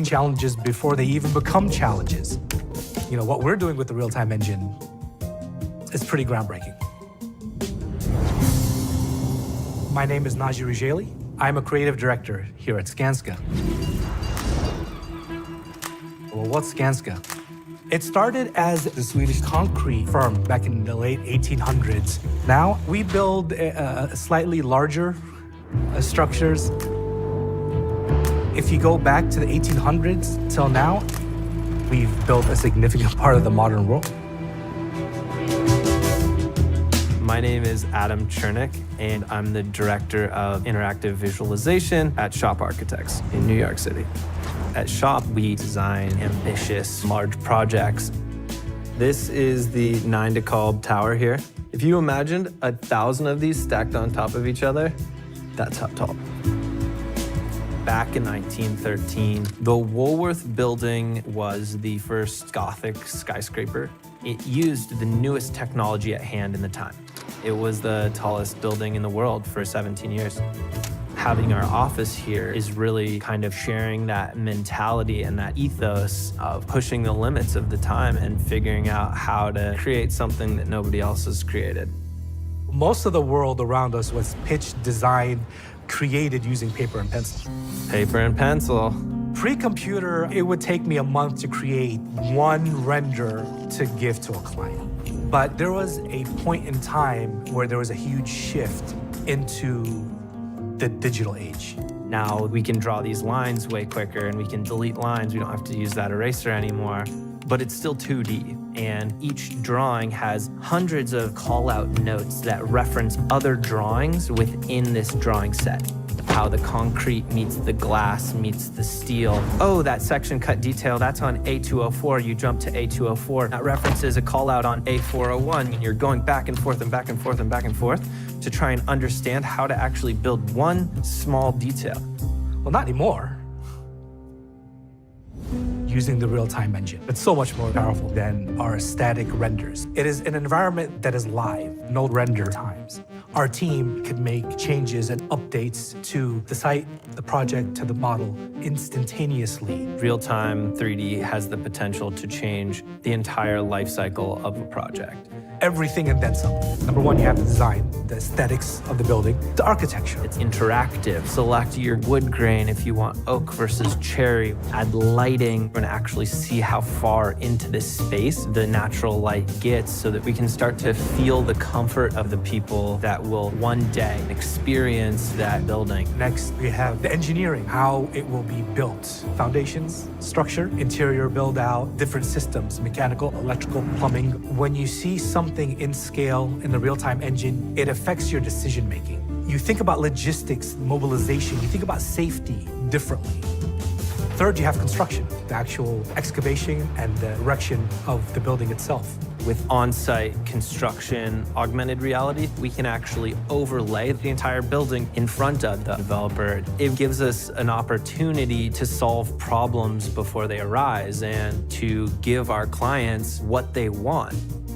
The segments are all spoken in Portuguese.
solving challenges before they even become challenges. You know, what we're doing with the real-time engine is pretty groundbreaking. My name is Naji Rijali. I'm a creative director here at Skanska. Well, what's Skanska? It started as a Swedish concrete firm back in the late 1800s. Now we build slightly larger structures. If you go back to the 1800s till now, we've built a significant part of the modern world. My name is Adam Chernick, and I'm the Director of Interactive Visualization at Shop Architects in New York City. At Shop, we design ambitious, large projects. This is the Nine de Kalb Tower here. If you imagined 1,000 of these stacked on top of each other, that's how tall. Back in 1913, the Woolworth Building was the first Gothic skyscraper. It used the newest technology at hand in the time. It was the tallest building in the world for 17 years. Having our office here is really kind of sharing that mentality and that ethos of pushing the limits of the time and figuring out how to create something that nobody else has created. Most of the world around us was pitched, designed, created using paper and pencil. Paper and pencil. Pre-computer, it would take me a month to create one render to give to a client. But there was a point in time where there was a huge shift into the digital age. Now we can draw these lines way quicker and we can delete lines. We don't have to use that eraser anymore, but it's still 2D. And each drawing has hundreds of call-out notes that reference other drawings within this drawing set. How the concrete meets the glass, meets the steel. Oh, that section cut detail, that's on A204. You jump to A204. That references a call out on A401, and you're going back and forth and back and forth and back and forth to try and understand how to actually build one small detail. Well, not anymore. Using the real-time engine. It's so much more powerful than our static renders. It is an environment that is live, no render times. Our team can make changes and updates to the site, the project, to the model instantaneously. Real-time 3D has the potential to change the entire life cycle of a project. Everything and then some. Number one, you have to design the aesthetics of the building, the architecture. It's interactive. Select your wood grain if you want oak versus cherry. Add lighting and actually see how far into this space the natural light gets so that we can start to feel the comfort of the people that will one day experience that building. Next, we have the engineering, how it will be built. Foundations, structure, interior build out, different systems, mechanical, electrical, plumbing. When you see something in scale in the real-time engine, it affects your decision-making. You think about logistics, mobilization, you think about safety differently. Third, you have construction, the actual excavation and the erection of the building itself. With on-site construction, augmented reality, we can actually overlay the entire building in front of the developer. It gives us an opportunity to solve problems before they arise and to give our clients what they want.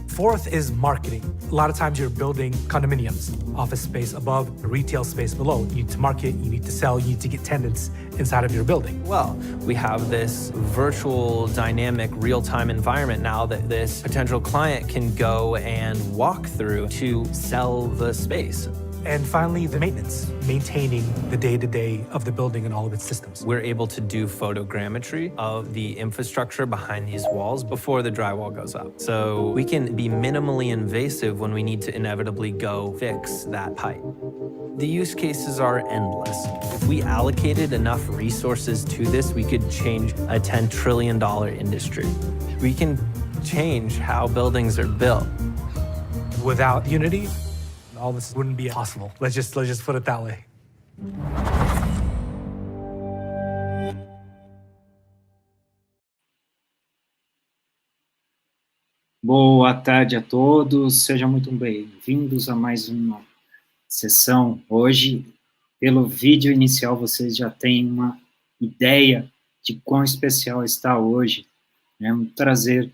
Fourth is marketing. A lot of times you're building condominiums, office space above, retail space below. You need to market, you need to sell, you need to get tenants inside of your building. Well, we have this virtual, dynamic, real-time environment now that this potential client can go and walk through to sell the space. And finally, the maintenance, maintaining the day-to-day of the building and all of its systems. We're able to do photogrammetry of the infrastructure behind these walls before the drywall goes up. So we can be minimally invasive when we need to inevitably go fix that pipe. The use cases are endless. If we allocated enough resources to this, we could change a $10 trillion industry. We can change how buildings are built. Without Unity, all this wouldn't be possible. Let's just put it that way. Boa tarde a todos, sejam muito bem-vindos a mais uma sessão. Hoje, pelo vídeo inicial, vocês já têm uma ideia de quão especial está hoje. Vamos trazer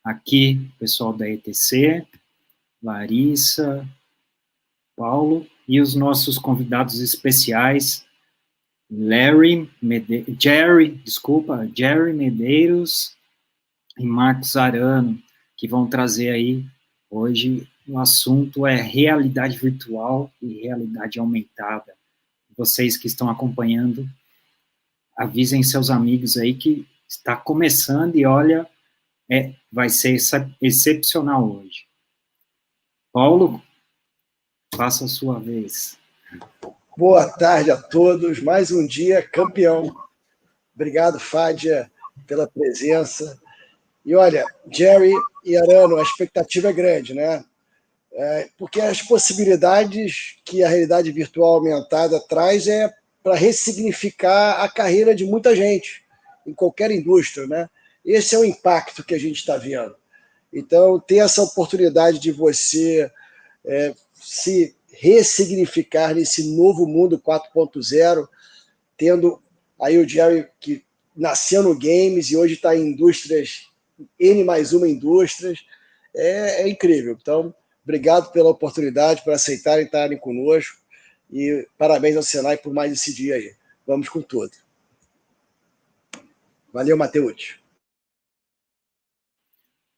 aqui o pessoal da ETC, Larissa, Paulo, e os nossos convidados especiais, Jerry Medeiros e Marcos Arano, que vão trazer aí, hoje, o assunto é realidade virtual e realidade aumentada. Vocês que estão acompanhando, avisem seus amigos aí que está começando e olha, vai ser excepcional hoje. Paulo, faça a sua vez. Boa tarde a todos, mais um dia campeão. Obrigado, Fádia, pela presença. E olha, Jerry e Arano, a expectativa é grande, né? Porque as possibilidades que a realidade virtual aumentada traz é para ressignificar a carreira de muita gente, em qualquer indústria, né? Esse é o impacto que a gente está vendo. Então, ter essa oportunidade de você se ressignificar nesse novo mundo 4.0, tendo aí o Jerry que nasceu no games e hoje está em indústrias, N+1 indústrias, é incrível. Então, obrigado pela oportunidade, por aceitarem estarem conosco e parabéns ao Senai por mais esse dia aí. Vamos com tudo. Valeu, Mateus.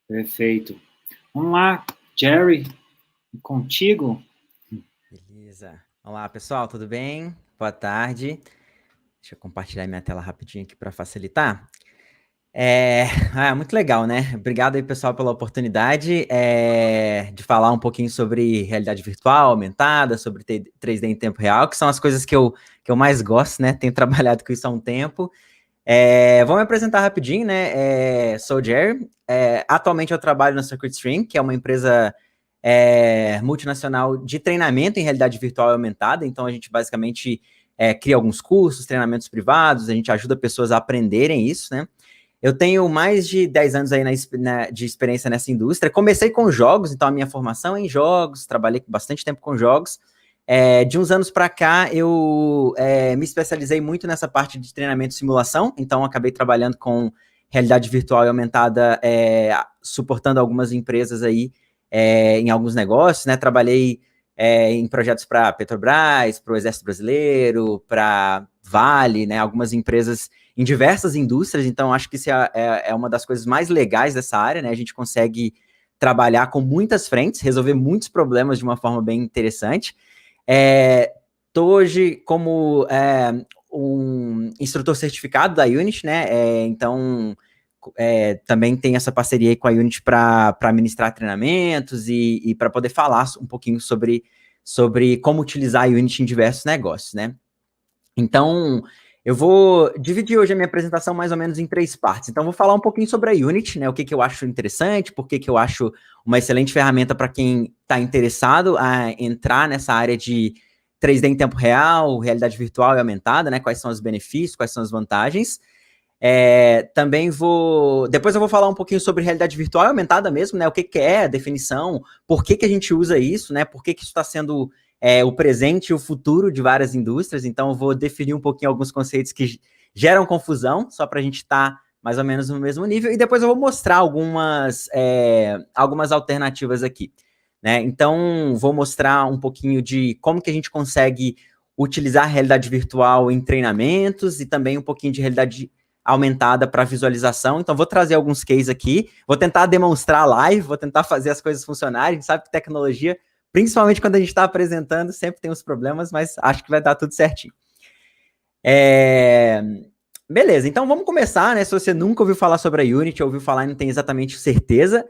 Perfeito. Vamos lá, Jerry, contigo. Beleza. Olá, pessoal, tudo bem? Boa tarde. Deixa eu compartilhar minha tela rapidinho aqui para facilitar. Muito legal, né? Obrigado aí, pessoal, pela oportunidade de falar um pouquinho sobre realidade virtual aumentada, sobre 3D em tempo real, que são as coisas que eu mais gosto, né? Tenho trabalhado com isso há um tempo. Vou me apresentar rapidinho, né? Sou o Jerry. Atualmente eu trabalho na CircuitStream, que é uma empresa multinacional de treinamento em realidade virtual aumentada. Então, a gente basicamente cria alguns cursos, treinamentos privados, a gente ajuda pessoas a aprenderem isso, né? Eu tenho mais de 10 anos aí de experiência nessa indústria. Comecei com jogos, então a minha formação é em jogos, trabalhei bastante tempo com jogos. De uns anos para cá, eu me especializei muito nessa parte de treinamento e simulação, então acabei trabalhando com realidade virtual e aumentada, suportando algumas empresas aí em alguns negócios, né? Trabalhei em projetos para Petrobras, para o Exército Brasileiro, para Vale, né? Algumas empresas em diversas indústrias, então acho que isso é uma das coisas mais legais dessa área, né? A gente consegue trabalhar com muitas frentes, resolver muitos problemas de uma forma bem interessante. Estou hoje como um instrutor certificado da Unity, né? Então, também tem essa parceria aí com a Unity para ministrar treinamentos e para poder falar um pouquinho sobre como utilizar a Unity em diversos negócios, né? Então, eu vou dividir hoje a minha apresentação mais ou menos em 3 partes. Então, vou falar um pouquinho sobre a Unity, né? O que eu acho interessante, por que eu acho uma excelente ferramenta para quem está interessado a entrar nessa área de 3D em tempo real, realidade virtual e aumentada, né? Quais são os benefícios, quais são as vantagens. Depois eu vou falar um pouquinho sobre realidade virtual e aumentada mesmo, né? O que é a definição, por que a gente usa isso, né? Por que isso está sendo o presente e o futuro de várias indústrias. Então, eu vou definir um pouquinho alguns conceitos que geram confusão, só para a gente estar mais ou menos no mesmo nível, e depois eu vou mostrar algumas alternativas aqui, né? Então, vou mostrar um pouquinho de como que a gente consegue utilizar a realidade virtual em treinamentos e também um pouquinho de realidade aumentada para visualização. Então, vou trazer alguns cases aqui, vou tentar demonstrar live, vou tentar fazer as coisas funcionarem. A gente sabe que tecnologia, principalmente quando a gente está apresentando, sempre tem uns problemas, mas acho que vai dar tudo certinho. Beleza, então vamos começar, né? Se você nunca ouviu falar sobre a Unity, ouviu falar e não tem exatamente certeza,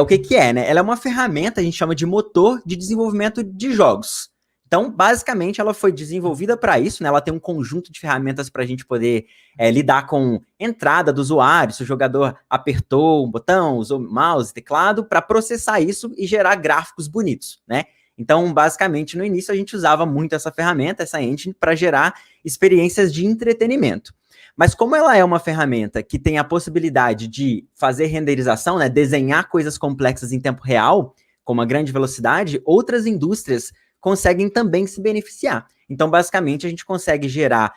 o que é, né? Ela é uma ferramenta, a gente chama de motor de desenvolvimento de jogos. Então, basicamente, ela foi desenvolvida para isso, né? Ela tem um conjunto de ferramentas para a gente poder lidar com entrada do usuário, se o jogador apertou um botão, usou mouse, teclado, para processar isso e gerar gráficos bonitos, né? Então, basicamente, no início a gente usava muito essa ferramenta, essa engine, para gerar experiências de entretenimento. Mas como ela é uma ferramenta que tem a possibilidade de fazer renderização, né, desenhar coisas complexas em tempo real, com uma grande velocidade, outras indústrias conseguem também se beneficiar. Então, basicamente, a gente consegue gerar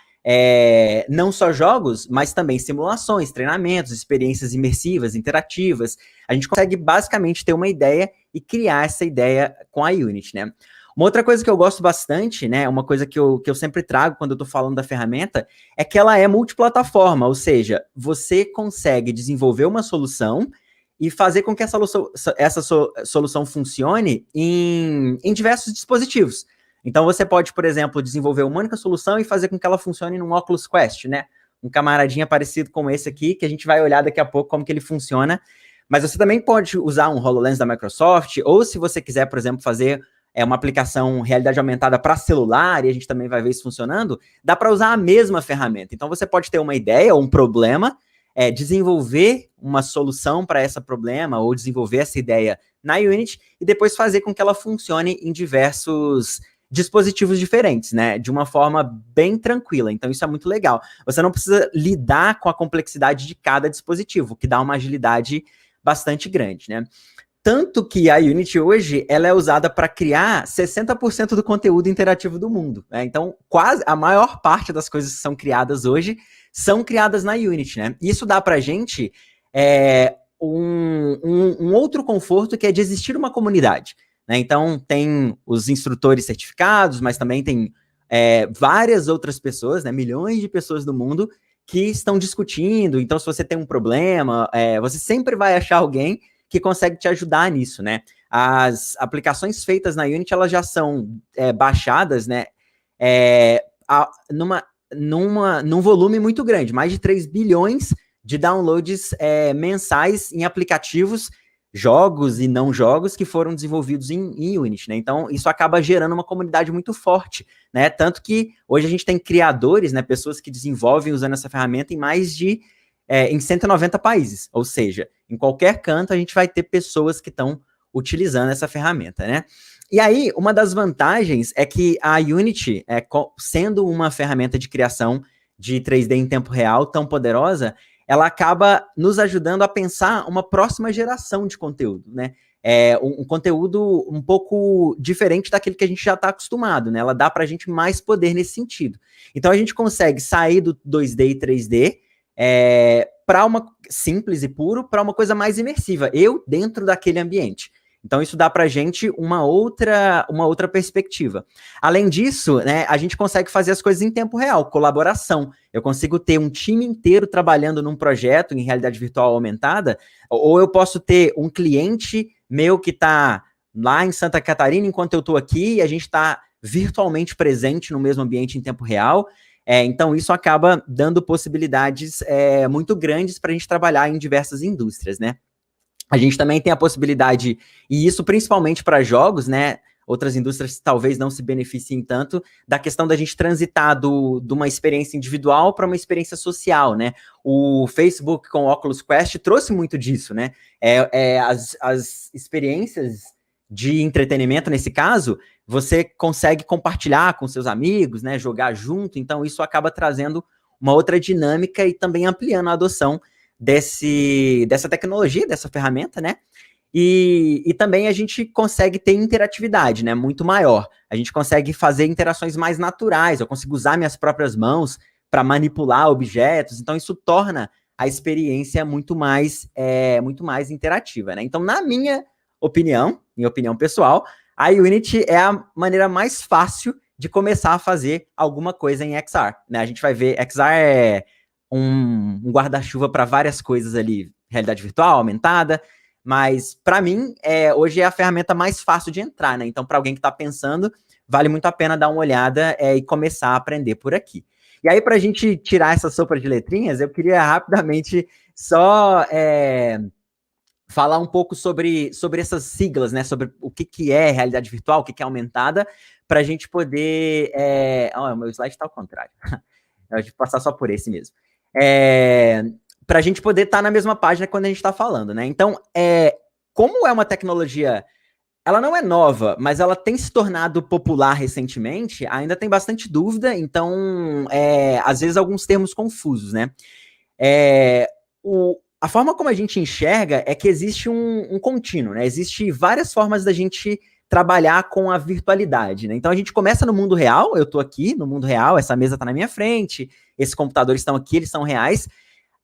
não só jogos, mas também simulações, treinamentos, experiências imersivas, interativas. A gente consegue, basicamente, ter uma ideia e criar essa ideia com a Unity, né? Uma outra coisa que eu gosto bastante, né, uma coisa que eu sempre trago quando eu estou falando da ferramenta, é que ela é multiplataforma, ou seja, você consegue desenvolver uma solução e fazer com que essa solução funcione em diversos dispositivos. Então, você pode, por exemplo, desenvolver uma única solução e fazer com que ela funcione num Oculus Quest, né? Um camaradinha parecido com esse aqui, que a gente vai olhar daqui a pouco como que ele funciona. Mas você também pode usar um HoloLens da Microsoft, ou se você quiser, por exemplo, fazer uma aplicação realidade aumentada para celular, e a gente também vai ver isso funcionando, dá para usar a mesma ferramenta. Então, você pode ter uma ideia ou um problema, desenvolver uma solução para esse problema, ou desenvolver essa ideia na Unity, e depois fazer com que ela funcione em diversos dispositivos diferentes, né? De uma forma bem tranquila. Então, isso é muito legal. Você não precisa lidar com a complexidade de cada dispositivo, que dá uma agilidade bastante grande, né? Tanto que a Unity hoje, ela é usada para criar 60% do conteúdo interativo do mundo, né? Então, quase a maior parte das coisas que são criadas hoje são criadas na Unity, né? Isso dá pra gente um outro conforto, que é de existir uma comunidade, né? Então, tem os instrutores certificados, mas também tem várias outras pessoas, né? Milhões de pessoas do mundo que estão discutindo. Então, se você tem um problema, você sempre vai achar alguém que consegue te ajudar nisso, né? As aplicações feitas na Unity, elas já são baixadas, né? Num volume muito grande, mais de 3 bilhões de downloads mensais em aplicativos, jogos e não jogos que foram desenvolvidos em Unity, né? Então, isso acaba gerando uma comunidade muito forte, né? Tanto que hoje a gente tem criadores, né? Pessoas que desenvolvem usando essa ferramenta em 190 países, ou seja, em qualquer canto a gente vai ter pessoas que estão utilizando essa ferramenta, né? E aí, uma das vantagens é que a Unity, sendo uma ferramenta de criação de 3D em tempo real tão poderosa, ela acaba nos ajudando a pensar uma próxima geração de conteúdo, né? Um conteúdo um pouco diferente daquele que a gente já está acostumado, né? Ela dá para a gente mais poder nesse sentido. Então, a gente consegue sair do 2D e 3D para uma simples e puro, para uma coisa mais imersiva, dentro daquele ambiente. Então, isso dá para a gente uma outra perspectiva. Além disso, né, a gente consegue fazer as coisas em tempo real, colaboração. Eu consigo ter um time inteiro trabalhando num projeto em realidade virtual aumentada, ou eu posso ter um cliente meu que está lá em Santa Catarina, enquanto eu estou aqui, e a gente está virtualmente presente no mesmo ambiente em tempo real. Então, isso acaba dando possibilidades muito grandes para a gente trabalhar em diversas indústrias, né? A gente também tem a possibilidade, e isso principalmente para jogos, né? Outras indústrias talvez não se beneficiem tanto, da questão da gente transitar de uma experiência individual para uma experiência social, né? O Facebook com o Oculus Quest trouxe muito disso, né? As experiências de entretenimento, nesse caso, você consegue compartilhar com seus amigos, né? Jogar junto, então isso acaba trazendo uma outra dinâmica e também ampliando a adoção dessa tecnologia, dessa ferramenta, né? E também a gente consegue ter interatividade, né? Muito maior. A gente consegue fazer interações mais naturais, eu consigo usar minhas próprias mãos para manipular objetos, então isso torna a experiência muito mais interativa, né? Então, na minha opinião pessoal, a Unity é a maneira mais fácil de começar a fazer alguma coisa em XR, né? A gente vai ver, XR é um guarda-chuva para várias coisas ali, realidade virtual, aumentada, mas para mim, hoje é a ferramenta mais fácil de entrar, né? Então, para alguém que está pensando, vale muito a pena dar uma olhada e começar a aprender por aqui. E aí, para a gente tirar essa sopa de letrinhas, eu queria rapidamente só falar um pouco sobre essas siglas, né? Sobre o que é realidade virtual, o que é aumentada, para a gente poder... o meu slide está ao contrário. Eu vou passar só por esse mesmo. Para a gente poder estar na mesma página quando a gente está falando, né? Então, como é uma tecnologia, ela não é nova, mas ela tem se tornado popular recentemente, ainda tem bastante dúvida, então, às vezes, alguns termos confusos, né? A forma como a gente enxerga é que existe um contínuo, né? Existem várias formas da gente trabalhar com a virtualidade, né? Então, a gente começa no mundo real, eu estou aqui no mundo real, essa mesa está na minha frente, esses computadores estão aqui, eles são reais.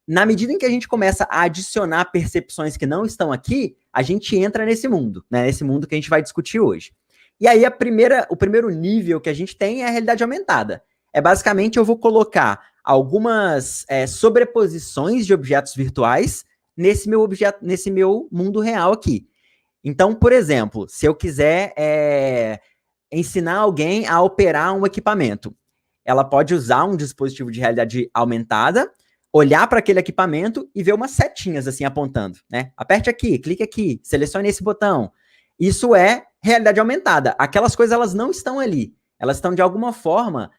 Na medida em que a gente começa a adicionar percepções que não estão aqui, a gente entra nesse mundo, né? Nesse mundo que a gente vai discutir hoje. E aí o primeiro nível que a gente tem é a realidade aumentada. É basicamente eu vou colocar algumas sobreposições de objetos virtuais nesse meu mundo real aqui. Então, por exemplo, se eu quiser ensinar alguém a operar um equipamento, ela pode usar um dispositivo de realidade aumentada, olhar para aquele equipamento e ver umas setinhas assim apontando, né? Aperte aqui, clique aqui, selecione esse botão. Isso é realidade aumentada. Aquelas coisas, elas não estão ali. Elas estão, de alguma forma,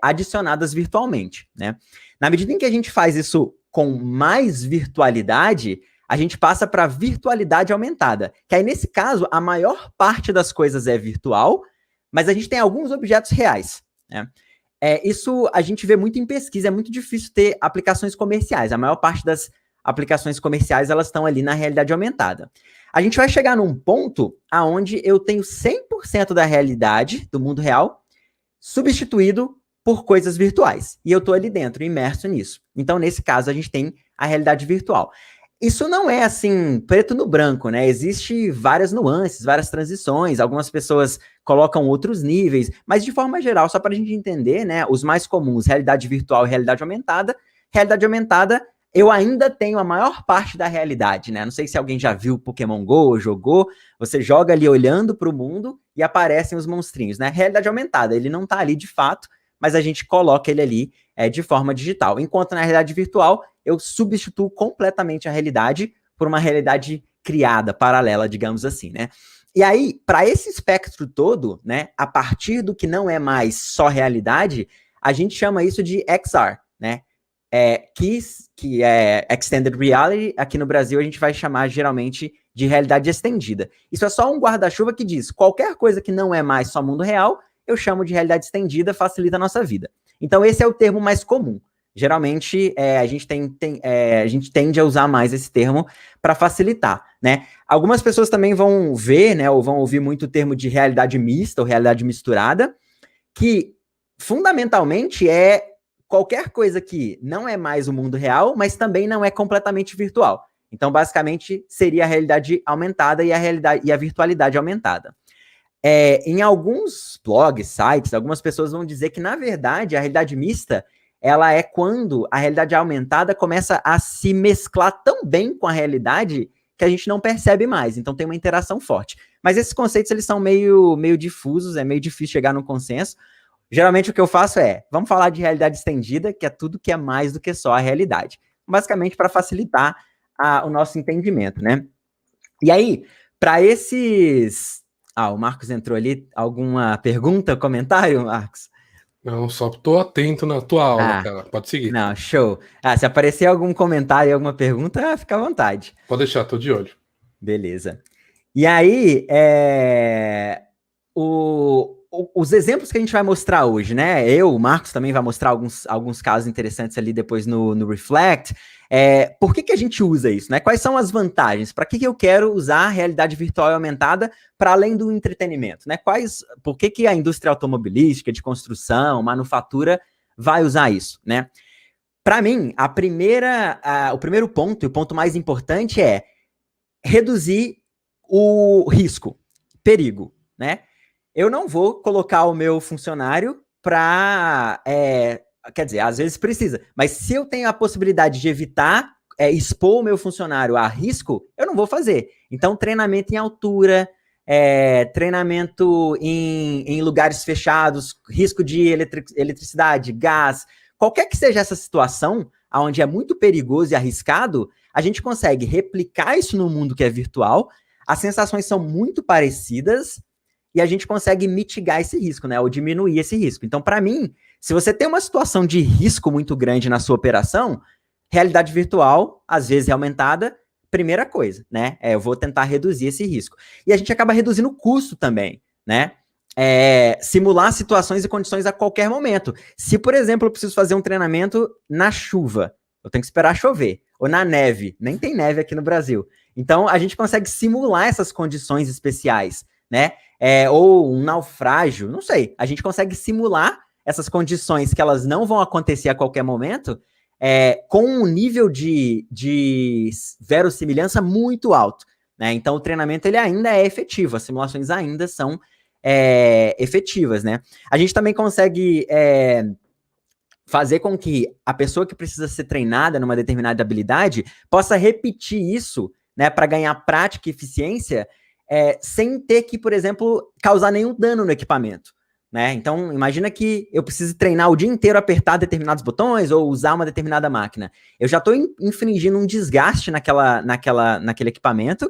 adicionadas virtualmente, né? Na medida em que a gente faz isso com mais virtualidade, a gente passa para virtualidade aumentada. Que aí, nesse caso, a maior parte das coisas é virtual, mas a gente tem alguns objetos reais, né? Isso a gente vê muito em pesquisa, é muito difícil ter aplicações comerciais. A maior parte das aplicações comerciais, elas estão ali na realidade aumentada. A gente vai chegar num ponto aonde eu tenho 100% da realidade do mundo real substituído por coisas virtuais. E eu estou ali dentro, imerso nisso. Então, nesse caso, a gente tem a realidade virtual. Isso não é, assim, preto no branco, né? Existem várias nuances, várias transições, algumas pessoas colocam outros níveis, mas de forma geral, só para a gente entender, né, os mais comuns, realidade virtual e realidade aumentada, eu ainda tenho a maior parte da realidade, né? Não sei se alguém já viu Pokémon Go ou jogou, você joga ali olhando para o mundo e aparecem os monstrinhos, né? Realidade aumentada, ele não está ali de fato, mas a gente coloca ele ali de forma digital. Enquanto na realidade virtual, eu substituo completamente a realidade por uma realidade criada, paralela, digamos assim, né? E aí, para esse espectro todo, né, a partir do que não é mais só realidade, a gente chama isso de XR, né? Que é Extended Reality, aqui no Brasil a gente vai chamar geralmente de realidade estendida. Isso é só um guarda-chuva que diz, qualquer coisa que não é mais só mundo real, eu chamo de realidade estendida, facilita a nossa vida. Então esse é o termo mais comum. Geralmente a gente tende a usar mais esse termo para facilitar, né? Algumas pessoas também vão ver, né, ou vão ouvir muito o termo de realidade mista ou realidade misturada, que fundamentalmente é qualquer coisa que não é mais o mundo real, mas também não é completamente virtual. Então, basicamente, seria a realidade aumentada e a virtualidade aumentada. Em alguns blogs, sites, algumas pessoas vão dizer que, na verdade, a realidade mista, ela é quando a realidade aumentada começa a se mesclar tão bem com a realidade que a gente não percebe mais. Então, tem uma interação forte. Mas esses conceitos, eles são meio difusos, é meio difícil chegar num consenso. Geralmente o que eu faço vamos falar de realidade estendida, que é tudo que é mais do que só a realidade. Basicamente para facilitar o nosso entendimento, né? E aí, para esses... o Marcos entrou ali. Alguma pergunta, comentário, Marcos? Não, só estou atento na tua aula, cara. Pode seguir. Não, show. Se aparecer algum comentário, alguma pergunta, fica à vontade. Pode deixar, tô de olho. Beleza. E aí, os exemplos que a gente vai mostrar hoje, né? O Marcos também vai mostrar alguns casos interessantes ali depois no Reflect. Por que a gente usa isso, né? Quais são as vantagens? Para que eu quero usar a realidade virtual e aumentada para além do entretenimento, né? Por que a indústria automobilística, de construção, manufatura vai usar isso, né? Para mim, o primeiro ponto, e o ponto mais importante é reduzir o risco, perigo, né? Eu não vou colocar o meu funcionário para... quer dizer, às vezes precisa, mas se eu tenho a possibilidade de evitar expor o meu funcionário a risco, eu não vou fazer. Então, treinamento em altura, treinamento em lugares fechados, risco de eletricidade, gás, qualquer que seja essa situação, onde é muito perigoso e arriscado, a gente consegue replicar isso no mundo que é virtual, as sensações são muito parecidas, e a gente consegue mitigar esse risco, né? Ou diminuir esse risco. Então, para mim, se você tem uma situação de risco muito grande na sua operação, realidade virtual, às vezes é aumentada, primeira coisa, né? Eu vou tentar reduzir esse risco. E a gente acaba reduzindo o custo também, né? Simular situações e condições a qualquer momento. Se, por exemplo, eu preciso fazer um treinamento na chuva, eu tenho que esperar chover. Ou na neve. Nem tem neve aqui no Brasil. Então, a gente consegue simular essas condições especiais, né? Ou um naufrágio, não sei. A gente consegue simular essas condições que elas não vão acontecer a qualquer momento com um nível de verossimilhança muito alto. né? Então, o treinamento ele ainda é efetivo, as simulações ainda são efetivas, né? A gente também consegue fazer com que a pessoa que precisa ser treinada numa determinada habilidade possa repetir isso, né, para ganhar prática e eficiência, sem ter que, por exemplo, causar nenhum dano no equipamento, né? Então, imagina que eu preciso treinar o dia inteiro, apertar determinados botões ou usar uma determinada máquina. Eu já estou infringindo um desgaste naquele equipamento,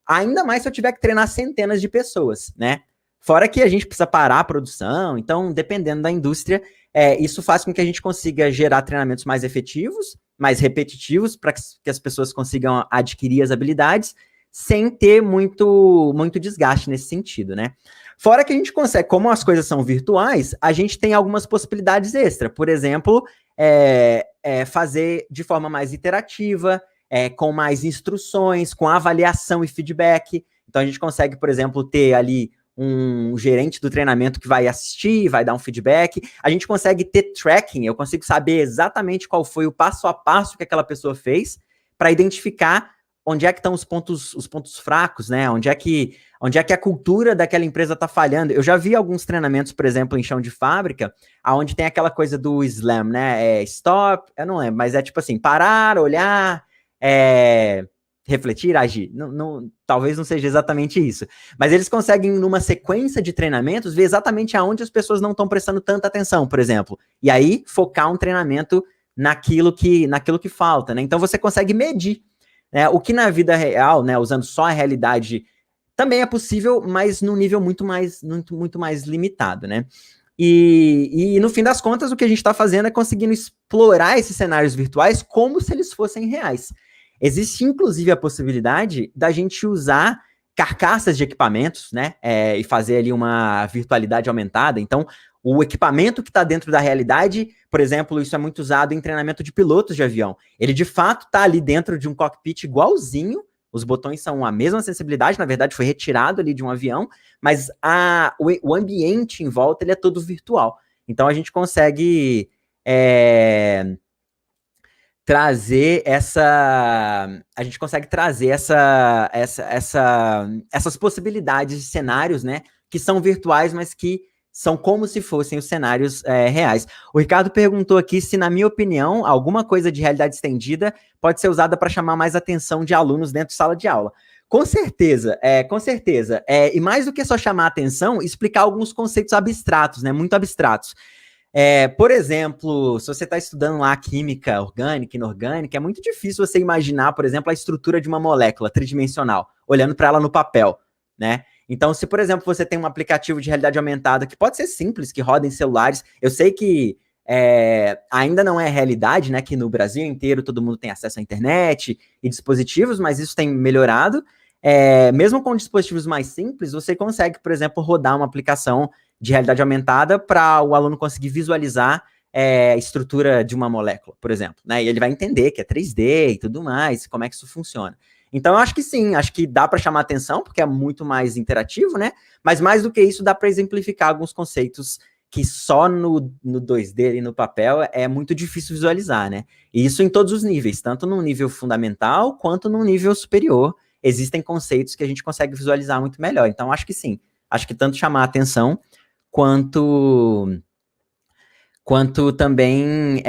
ainda mais se eu tiver que treinar centenas de pessoas, né? Fora que a gente precisa parar a produção, então, dependendo da indústria, isso faz com que a gente consiga gerar treinamentos mais efetivos, mais repetitivos, para que as pessoas consigam adquirir as habilidades, sem ter muito desgaste nesse sentido, né? Fora que a gente consegue, como as coisas são virtuais, a gente tem algumas possibilidades extra. Por exemplo, fazer de forma mais iterativa, com mais instruções, com avaliação e feedback. Então, a gente consegue, por exemplo, ter ali um gerente do treinamento que vai assistir, vai dar um feedback. A gente consegue ter tracking, eu consigo saber exatamente qual foi o passo a passo que aquela pessoa fez para identificar onde é que estão os pontos fracos, né? Onde é que a cultura daquela empresa está falhando. Eu já vi alguns treinamentos, por exemplo, em chão de fábrica, onde tem aquela coisa do slam, né? Stop, eu não lembro, mas é tipo assim, parar, olhar, refletir, agir. Talvez não seja exatamente isso. Mas eles conseguem, numa sequência de treinamentos, ver exatamente aonde as pessoas não estão prestando tanta atenção, por exemplo. E aí, focar um treinamento naquilo que falta, né? Então, você consegue medir, né? O que na vida real, né, usando só a realidade, também é possível, mas num nível muito mais limitado, né? E no fim das contas, o que a gente está fazendo é conseguindo explorar esses cenários virtuais como se eles fossem reais. Existe, inclusive, a possibilidade da gente usar carcaças de equipamentos, né? E fazer ali uma virtualidade aumentada. Então, o equipamento que está dentro da realidade, por exemplo, isso é muito usado em treinamento de pilotos de avião. Ele, de fato, está ali dentro de um cockpit igualzinho, os botões são a mesma sensibilidade, na verdade, foi retirado ali de um avião, mas o ambiente em volta ele é todo virtual. Então, a gente consegue trazer essas possibilidades de cenários, né, que são virtuais, mas que são como se fossem os cenários reais. O Ricardo perguntou aqui se, na minha opinião, alguma coisa de realidade estendida pode ser usada para chamar mais atenção de alunos dentro de sala de aula. Com certeza, com certeza. E mais do que só chamar atenção, explicar alguns conceitos abstratos, né, muito abstratos. Por exemplo, se você está estudando lá química orgânica, inorgânica, é muito difícil você imaginar, por exemplo, a estrutura de uma molécula tridimensional, olhando para ela no papel, né? Então, se, por exemplo, você tem um aplicativo de realidade aumentada, que pode ser simples, que roda em celulares, eu sei que ainda não é realidade, né, que no Brasil inteiro todo mundo tem acesso à internet e dispositivos, mas isso tem melhorado. Mesmo com dispositivos mais simples, você consegue, por exemplo, rodar uma aplicação de realidade aumentada para o aluno conseguir visualizar a estrutura de uma molécula, por exemplo, né? E ele vai entender que é 3D e tudo mais, como é que isso funciona. Então, eu acho que sim, acho que dá para chamar atenção, porque é muito mais interativo, né? Mas mais do que isso, dá para exemplificar alguns conceitos que só no 2D e no papel é muito difícil visualizar, né? E isso em todos os níveis, tanto no nível fundamental quanto no nível superior, existem conceitos que a gente consegue visualizar muito melhor. Então, acho que sim, acho que tanto chamar atenção quanto também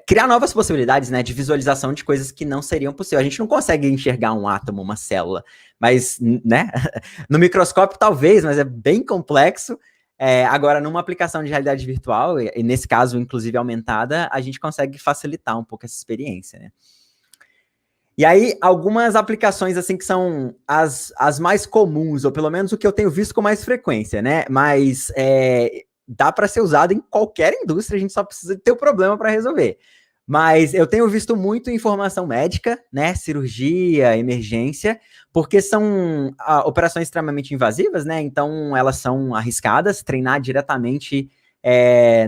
criar novas possibilidades, né, de visualização de coisas que não seriam possíveis. A gente não consegue enxergar um átomo, uma célula, mas, né, no microscópio talvez, mas é bem complexo. Agora, numa aplicação de realidade virtual, e nesse caso, inclusive aumentada, a gente consegue facilitar um pouco essa experiência, né. E aí, algumas aplicações, assim, que são as mais comuns, ou pelo menos o que eu tenho visto com mais frequência, né, mas dá para ser usado em qualquer indústria, a gente só precisa ter o problema para resolver. Mas eu tenho visto muito informação médica, né, cirurgia, emergência, porque são operações extremamente invasivas, né, então elas são arriscadas, treinar diretamente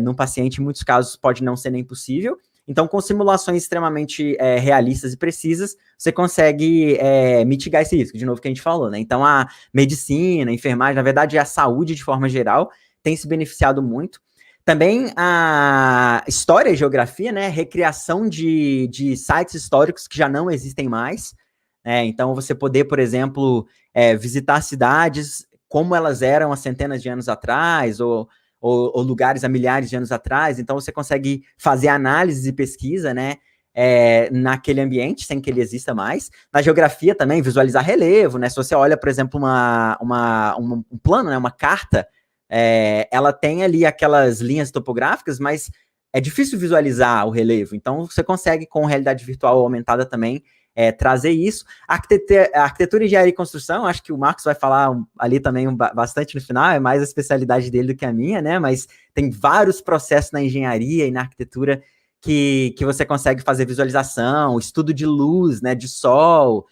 num paciente, em muitos casos, pode não ser nem possível. Então, com simulações extremamente realistas e precisas, você consegue mitigar esse risco, de novo que a gente falou, né? Então, a medicina, a enfermagem, na verdade, a saúde de forma geral, tem se beneficiado muito. Também a história e geografia, né? Recriação de sites históricos que já não existem mais, Então, você poder, por exemplo, visitar cidades como elas eram há centenas de anos atrás, ou lugares há milhares de anos atrás. Então, você consegue fazer análise e pesquisa, né, naquele ambiente, sem que ele exista mais. Na geografia também, visualizar relevo, né? Se você olha, por exemplo, um plano, né, uma carta, ela tem ali aquelas linhas topográficas, mas é difícil visualizar o relevo. Então, você consegue, com realidade virtual aumentada também, trazer isso. A arquitetura, engenharia e construção, acho que o Marcos vai falar ali também bastante no final, é mais a especialidade dele do que a minha, né? Mas tem vários processos na engenharia e na arquitetura que você consegue fazer visualização, estudo de luz, né, de sol,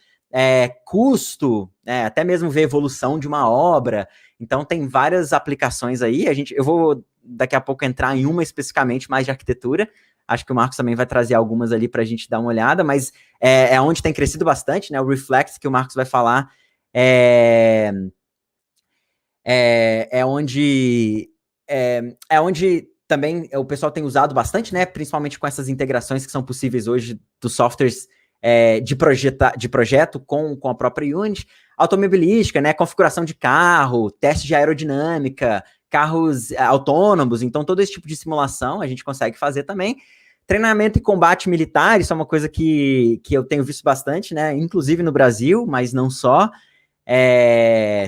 custo, até mesmo ver a evolução de uma obra. Então, tem várias aplicações aí. Eu vou, daqui a pouco, entrar em uma especificamente mais de arquitetura. Acho que o Marcos também vai trazer algumas ali para a gente dar uma olhada, mas é onde tem crescido bastante, né? O Reflect, que o Marcos vai falar, é onde também o pessoal tem usado bastante, né? Principalmente com essas integrações que são possíveis hoje dos softwares de projeto com a própria Unity. Automobilística, né? Configuração de carro, teste de aerodinâmica, carros autônomos. Então, todo esse tipo de simulação a gente consegue fazer também. Treinamento e combate militar, isso é uma coisa que eu tenho visto bastante, né? Inclusive no Brasil, mas não só.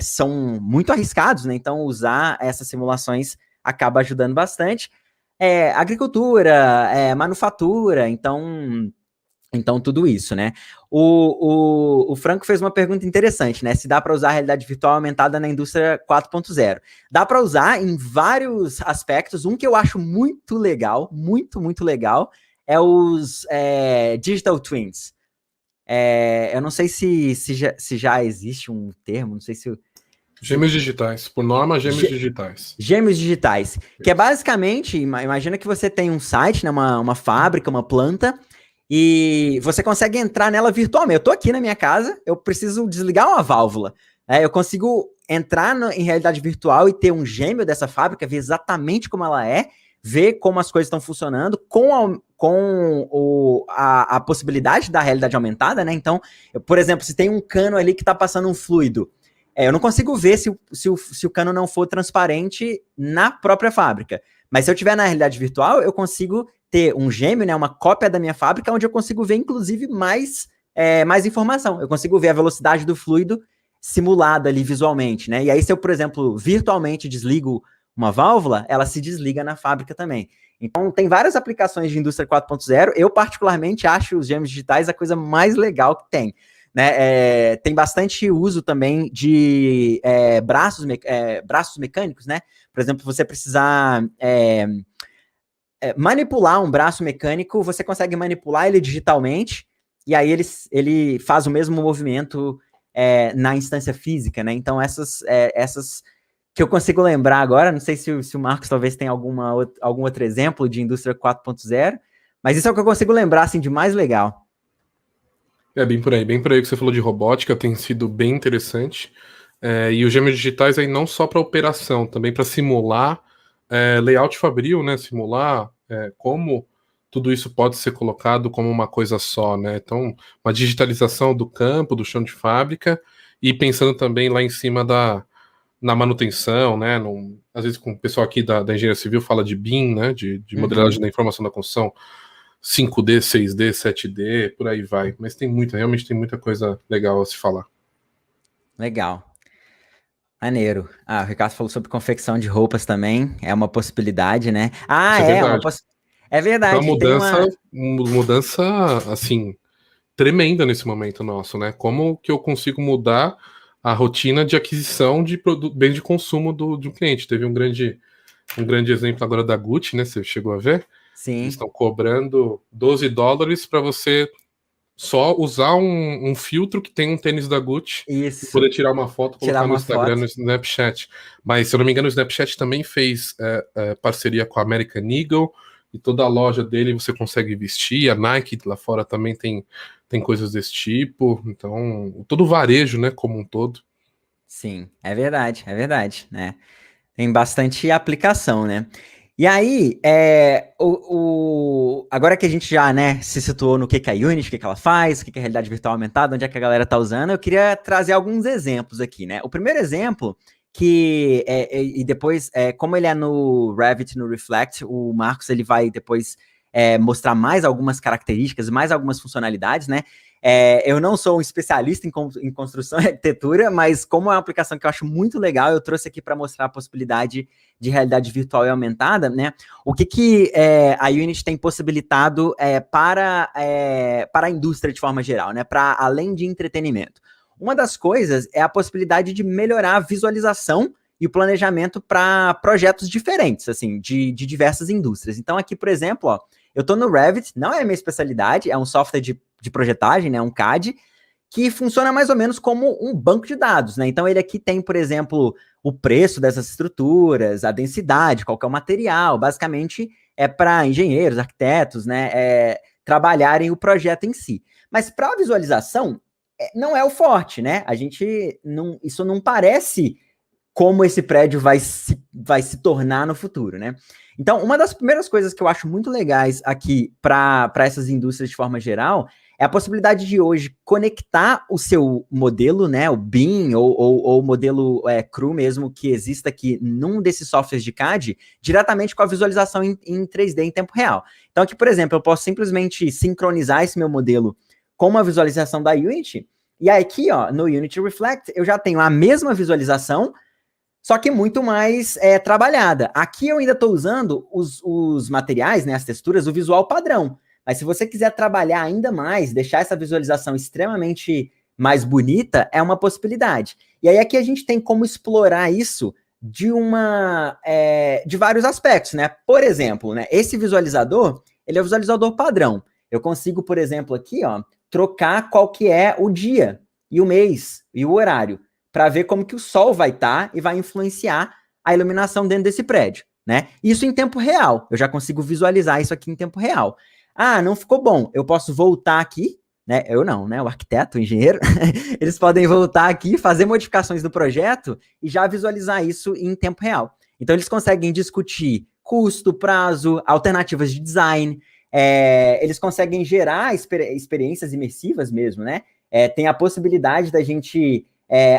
São muito arriscados, né? Então, usar essas simulações acaba ajudando bastante. Agricultura, manufatura, então tudo isso, né? O Franco fez uma pergunta interessante, né? Se dá para usar a realidade virtual aumentada na indústria 4.0. Dá para usar em vários aspectos. Um que eu acho muito legal, muito, muito legal, é os Digital Twins. Eu não sei se já existe um termo, não sei se... Gêmeos digitais, por norma, gêmeos digitais. Gêmeos digitais, que é basicamente, imagina que você tem um site, né, uma fábrica, uma planta, e você consegue entrar nela virtualmente. Eu tô aqui na minha casa, eu preciso desligar uma válvula. Eu consigo entrar em realidade virtual e ter um gêmeo dessa fábrica, ver exatamente como ela é, ver como as coisas estão funcionando, com a possibilidade da realidade aumentada, né? Então, por exemplo, se tem um cano ali que está passando um fluido, eu não consigo ver se o cano não for transparente na própria fábrica. Mas se eu tiver na realidade virtual, eu consigo ter um gêmeo, né, uma cópia da minha fábrica, onde eu consigo ver, inclusive, mais informação. Eu consigo ver a velocidade do fluido simulada ali visualmente, né? E aí, se eu, por exemplo, virtualmente desligo uma válvula, ela se desliga na fábrica também. Então, tem várias aplicações de indústria 4.0. Eu, particularmente, acho os gêmeos digitais a coisa mais legal que tem. Né? Tem bastante uso também de braços mecânicos, né? Por exemplo, você precisar manipular um braço mecânico, você consegue manipular ele digitalmente, e aí ele faz o mesmo movimento na instância física, né? Então, essas que eu consigo lembrar agora, não sei se o Marcos talvez tenha algum outro exemplo de indústria 4.0, mas isso é o que eu consigo lembrar, assim, de mais legal. Bem por aí que você falou de robótica, tem sido bem interessante. E os gêmeos digitais aí não só para operação, também para simular layout fabril, né? Simular como tudo isso pode ser colocado como uma coisa só, né? Então, uma digitalização do campo, do chão de fábrica, e pensando também lá em cima na manutenção, né? Às vezes com o pessoal aqui da engenharia civil fala de BIM, né? De modelagem da informação da construção, 5D, 6D, 7D, por aí vai. Mas realmente tem muita coisa legal a se falar. Legal. Maneiro. O Ricardo falou sobre confecção de roupas também. É uma possibilidade, né? É verdade. Uma mudança, assim, tremenda nesse momento nosso, né? Como que eu consigo mudar a rotina de aquisição de bens de consumo de um cliente? Teve um grande exemplo agora da Gucci, né? Você chegou a ver? Sim. Eles estão cobrando $12 para você só usar um filtro que tem um tênis da Gucci e poder tirar uma foto, colocar no Instagram, no Snapchat. Mas, se eu não me engano, o Snapchat também fez parceria com a American Eagle, e toda a loja dele você consegue vestir. A Nike lá fora também tem coisas desse tipo. Então, todo o varejo, né, como um todo. Sim, é verdade, né? Tem bastante aplicação, né? E aí, agora que a gente já, né, se situou no que é a Unity, o que ela faz, o que é a realidade virtual aumentada, onde é que a galera tá usando, eu queria trazer alguns exemplos aqui, né? O primeiro exemplo, e depois, como ele é no Revit, no Reflect, o Marcos ele vai depois mostrar mais algumas características, mais algumas funcionalidades, né? Eu não sou um especialista em construção e arquitetura, mas como é uma aplicação que eu acho muito legal, eu trouxe aqui para mostrar a possibilidade de realidade virtual e aumentada, né? O que a Unity tem possibilitado para a indústria de forma geral, né? Para além de entretenimento. Uma das coisas é a possibilidade de melhorar a visualização e o planejamento para projetos diferentes, assim, de diversas indústrias. Então aqui, por exemplo, ó, eu estou no Revit, não é a minha especialidade, é um software de projetagem, né, um CAD, que funciona mais ou menos como um banco de dados, né? Então ele aqui tem, por exemplo, o preço dessas estruturas, a densidade, qual que é o material, basicamente é para engenheiros, arquitetos, né, trabalharem o projeto em si. Mas para a visualização, não é o forte, né? Isso não parece como esse prédio vai se tornar no futuro, né? Então, uma das primeiras coisas que eu acho muito legais aqui para essas indústrias de forma geral é a possibilidade de hoje conectar o seu modelo, né, o BIM ou o modelo cru mesmo que exista aqui num desses softwares de CAD, diretamente com a visualização em 3D em tempo real. Então aqui, por exemplo, eu posso simplesmente sincronizar esse meu modelo com uma visualização da Unity, e aí aqui, ó, no Unity Reflect, eu já tenho a mesma visualização, só que muito mais trabalhada. Aqui eu ainda estou usando os materiais, né, as texturas, o visual padrão. Mas se você quiser trabalhar ainda mais, deixar essa visualização extremamente mais bonita, é uma possibilidade. E aí aqui a gente tem como explorar isso de vários aspectos, né? Por exemplo, né, esse visualizador, ele é o visualizador padrão. Eu consigo, por exemplo, aqui, ó, trocar qual que é o dia e o mês e o horário, para ver como que o sol vai estar e vai influenciar a iluminação dentro desse prédio, né? Isso em tempo real. Eu já consigo visualizar isso aqui em tempo real. Ah, não ficou bom. Eu posso voltar aqui, né? Eu não, né? O arquiteto, o engenheiro, eles podem voltar aqui, fazer modificações do projeto e já visualizar isso em tempo real. Então, eles conseguem discutir custo, prazo, alternativas de design, eles conseguem gerar experiências imersivas mesmo, né? Tem a possibilidade da gente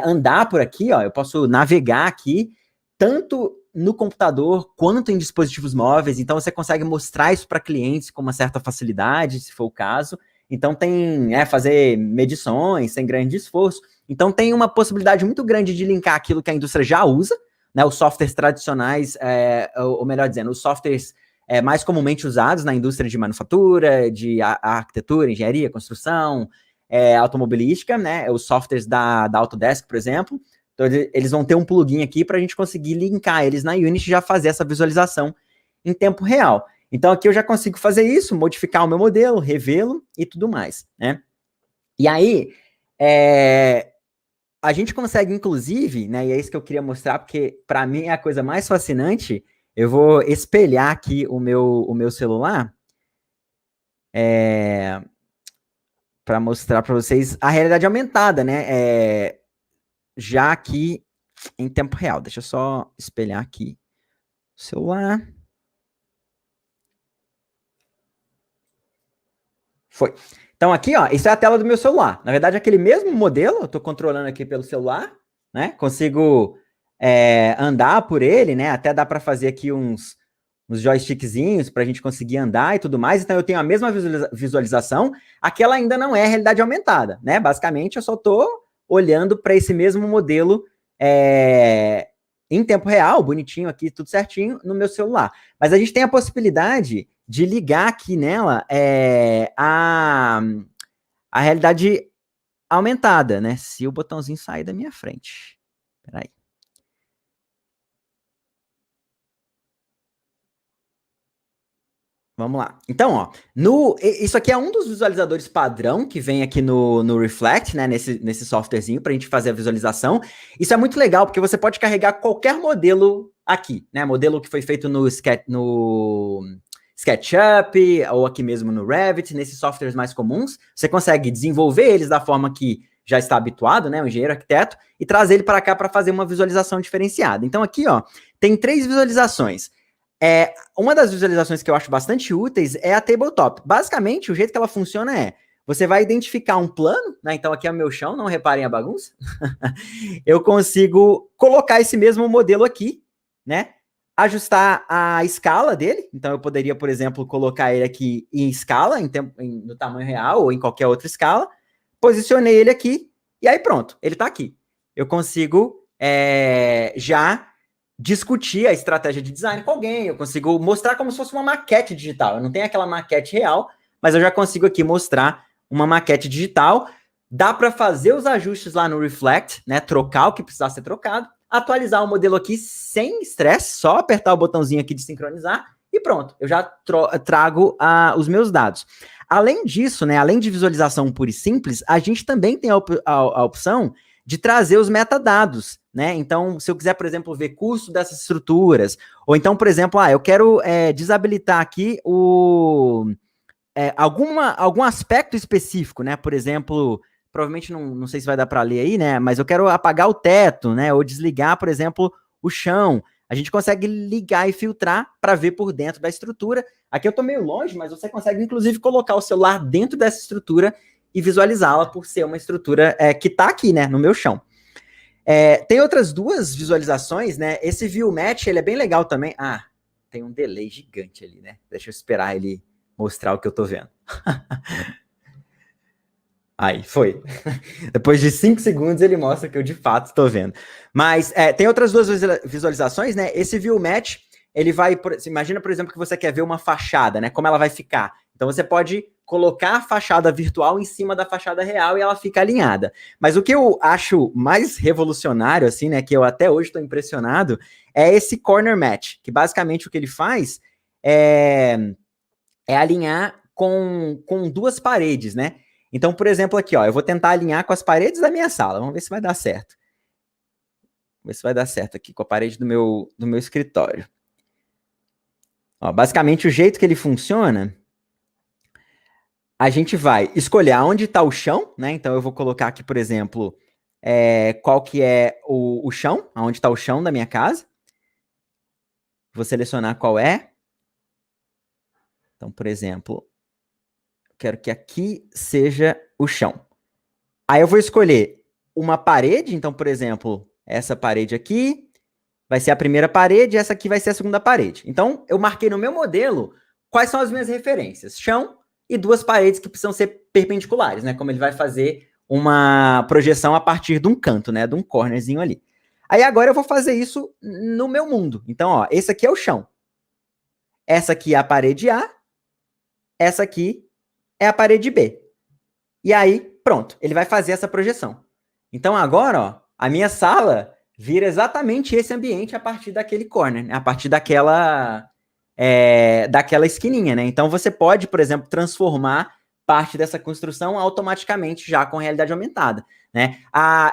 andar por aqui, ó, eu posso navegar aqui, tanto no computador quanto em dispositivos móveis, então você consegue mostrar isso para clientes com uma certa facilidade, se for o caso. Então tem fazer medições sem grande esforço. Então tem uma possibilidade muito grande de linkar aquilo que a indústria já usa, né, os softwares tradicionais, ou melhor dizendo, os softwares mais comumente usados na indústria de manufatura, de arquitetura, engenharia, construção, automobilística, né, os softwares da Autodesk, por exemplo. Então, eles vão ter um plugin aqui para a gente conseguir linkar eles na Unity e já fazer essa visualização em tempo real. Então, aqui eu já consigo fazer isso, modificar o meu modelo, revê-lo e tudo mais, né? E aí, a gente consegue, inclusive, né, e é isso que eu queria mostrar, porque para mim é a coisa mais fascinante. Eu vou espelhar aqui o meu celular para mostrar para vocês a realidade aumentada, né? Já aqui em tempo real. Deixa eu só espelhar aqui o celular. Foi. Então aqui, ó, isso é a tela do meu celular. Na verdade, aquele mesmo modelo, eu estou controlando aqui pelo celular, né? Consigo andar por ele, né? Até dá para fazer aqui uns joystickzinhos para a gente conseguir andar e tudo mais. Então eu tenho a mesma visualização. Aquela ainda não é realidade aumentada, né? Basicamente, eu só estou olhando para esse mesmo modelo em tempo real, bonitinho aqui, tudo certinho, no meu celular. Mas a gente tem a possibilidade de ligar aqui nela a realidade aumentada, né? Se o botãozinho sair da minha frente. Peraí. Vamos lá. Então, ó, isso aqui é um dos visualizadores padrão que vem aqui no Reflect, né, nesse softwarezinho para a gente fazer a visualização. Isso é muito legal, porque você pode carregar qualquer modelo aqui, né, modelo que foi feito no SketchUp, ou aqui mesmo no Revit, nesses softwares mais comuns. Você consegue desenvolver eles da forma que já está habituado, né, o engenheiro arquiteto, e trazer ele para cá para fazer uma visualização diferenciada. Então aqui, ó, tem 3 visualizações. Uma das visualizações que eu acho bastante úteis é a tabletop. Basicamente, o jeito que ela funciona é, você vai identificar um plano, né? Então aqui é o meu chão, não reparem a bagunça. Eu consigo colocar esse mesmo modelo aqui, né? Ajustar a escala dele. Então eu poderia, por exemplo, colocar ele aqui em escala, no tamanho real ou em qualquer outra escala. Posicionei ele aqui e aí pronto, ele tá aqui. Eu consigo já discutir a estratégia de design com alguém, eu consigo mostrar como se fosse uma maquete digital. Eu não tenho aquela maquete real, mas eu já consigo aqui mostrar uma maquete digital. Dá para fazer os ajustes lá no Reflect, né? Trocar o que precisar ser trocado, atualizar o modelo aqui sem estresse, só apertar o botãozinho aqui de sincronizar e pronto, eu já trago os meus dados. Além disso, né, além de visualização pura e simples, a gente também tem a opção de trazer os metadados, né? Então, se eu quiser, por exemplo, ver custo dessas estruturas, ou então, por exemplo, eu quero desabilitar aqui algum aspecto específico, né? Por exemplo, provavelmente não sei se vai dar para ler aí, né? Mas eu quero apagar o teto, né? Ou desligar, por exemplo, o chão. A gente consegue ligar e filtrar para ver por dentro da estrutura. Aqui eu estou meio longe, mas você consegue, inclusive, colocar o celular dentro dessa estrutura e visualizá-la por ser uma estrutura que está aqui, né, no meu chão. Tem outras duas visualizações, né? Esse View Match, ele é bem legal também. Tem um delay gigante ali, né? Deixa eu esperar ele mostrar o que eu tô vendo. Aí, foi. Depois de 5 segundos, ele mostra que eu, de fato, estou vendo. Mas tem outras duas visualizações, né? Esse View Match, ele vai... Imagina, por exemplo, que você quer ver uma fachada, né? Como ela vai ficar. Então, você pode colocar a fachada virtual em cima da fachada real e ela fica alinhada. Mas o que eu acho mais revolucionário, assim, né? Que eu até hoje estou impressionado, é esse Corner Match. Que, basicamente, o que ele faz é alinhar com duas paredes, né? Então, por exemplo, aqui, ó, eu vou tentar alinhar com as paredes da minha sala. Vamos ver se vai dar certo. Vamos ver se vai dar certo aqui com a parede do meu escritório. Ó, basicamente, o jeito que ele funciona, a gente vai escolher onde está o chão, né? Então, eu vou colocar aqui, por exemplo, qual que é o chão, onde está o chão da minha casa. Vou selecionar qual é. Então, por exemplo, quero que aqui seja o chão. Aí eu vou escolher uma parede, então, por exemplo, essa parede aqui vai ser a primeira parede e essa aqui vai ser a segunda parede. Então, eu marquei no meu modelo quais são as minhas referências. Chão e duas paredes que precisam ser perpendiculares, né? Como ele vai fazer uma projeção a partir de um canto, né? De um cornerzinho ali. Aí agora eu vou fazer isso no meu mundo. Então, ó, esse aqui é o chão. Essa aqui é a parede A. Essa aqui é a parede B. E aí, pronto, ele vai fazer essa projeção. Então agora, ó, a minha sala vira exatamente esse ambiente a partir daquele corner, né? A partir daquela esquininha, né? Então você pode, por exemplo, transformar parte dessa construção automaticamente já com realidade aumentada, né?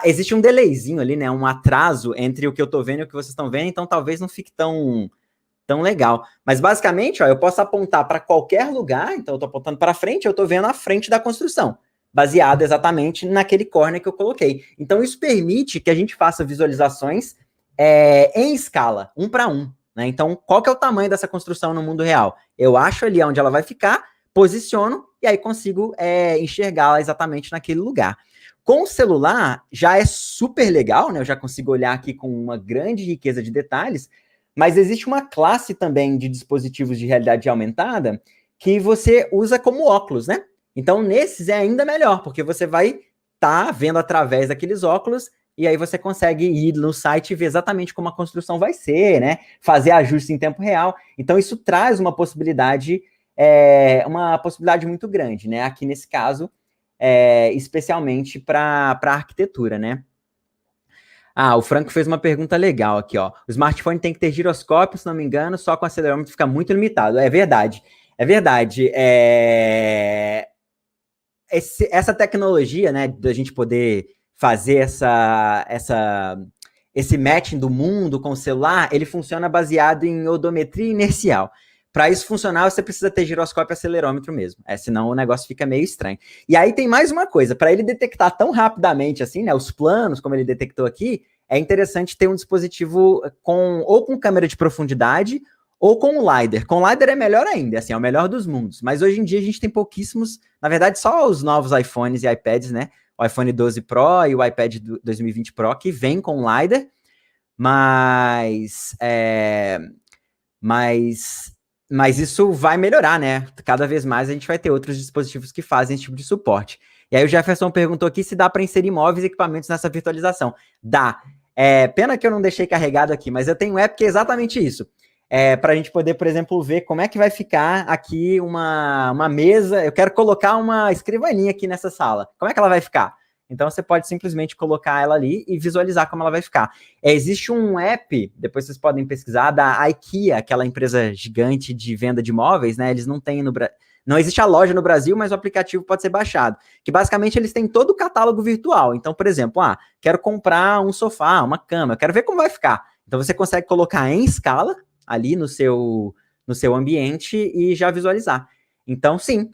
Existe um delayzinho ali, né? Um atraso entre o que eu tô vendo e o que vocês estão vendo, então talvez não fique tão legal. Mas basicamente, ó, eu posso apontar para qualquer lugar, então eu estou apontando para frente, eu estou vendo a frente da construção, baseado exatamente naquele corner que eu coloquei. Então isso permite que a gente faça visualizações em escala, 1 para 1. Né? Então, qual que é o tamanho dessa construção no mundo real? Eu acho ali onde ela vai ficar, posiciono e aí consigo enxergá-la exatamente naquele lugar. Com o celular, já é super legal, né? Eu já consigo olhar aqui com uma grande riqueza de detalhes, mas existe uma classe também de dispositivos de realidade aumentada que você usa como óculos, né? Então, nesses é ainda melhor, porque você vai estar vendo através daqueles óculos e aí você consegue ir no site e ver exatamente como a construção vai ser, né? Fazer ajustes em tempo real. Então, isso traz uma possibilidade muito grande, né? Aqui nesse caso, especialmente para a arquitetura, né? O Franco fez uma pergunta legal aqui, ó. O smartphone tem que ter giroscópio, se não me engano, só com acelerômetro fica muito limitado. É verdade. É verdade. Essa tecnologia, né, da gente poder fazer esse matching do mundo com o celular, ele funciona baseado em odometria inercial. Para isso funcionar, você precisa ter giroscópio e acelerômetro mesmo. Senão o negócio fica meio estranho. E aí tem mais uma coisa. Para ele detectar tão rapidamente assim, né, os planos, como ele detectou aqui, é interessante ter um dispositivo com câmera de profundidade ou com o LiDAR. Com o LiDAR é melhor ainda, assim, é o melhor dos mundos. Mas hoje em dia a gente tem pouquíssimos, na verdade só os novos iPhones e iPads, né? O iPhone 12 Pro e o iPad 2020 Pro que vem com LiDAR, mas isso vai melhorar, né? Cada vez mais a gente vai ter outros dispositivos que fazem esse tipo de suporte. E aí o Jefferson perguntou aqui se dá para inserir móveis e equipamentos nessa virtualização. Dá. Pena que eu não deixei carregado aqui, mas eu tenho um app que é exatamente isso. Para a gente poder, por exemplo, ver como é que vai ficar aqui uma mesa. Eu quero colocar uma escrivaninha aqui nessa sala. Como é que ela vai ficar? Então, você pode simplesmente colocar ela ali e visualizar como ela vai ficar. Existe um app, depois vocês podem pesquisar, da IKEA, aquela empresa gigante de venda de móveis, né? Eles não têm não existe a loja no Brasil, mas o aplicativo pode ser baixado. Que basicamente eles têm todo o catálogo virtual. Então, por exemplo, quero comprar um sofá, uma cama, eu quero ver como vai ficar. Então, você consegue colocar em escala ali no seu ambiente e já visualizar. Então, sim,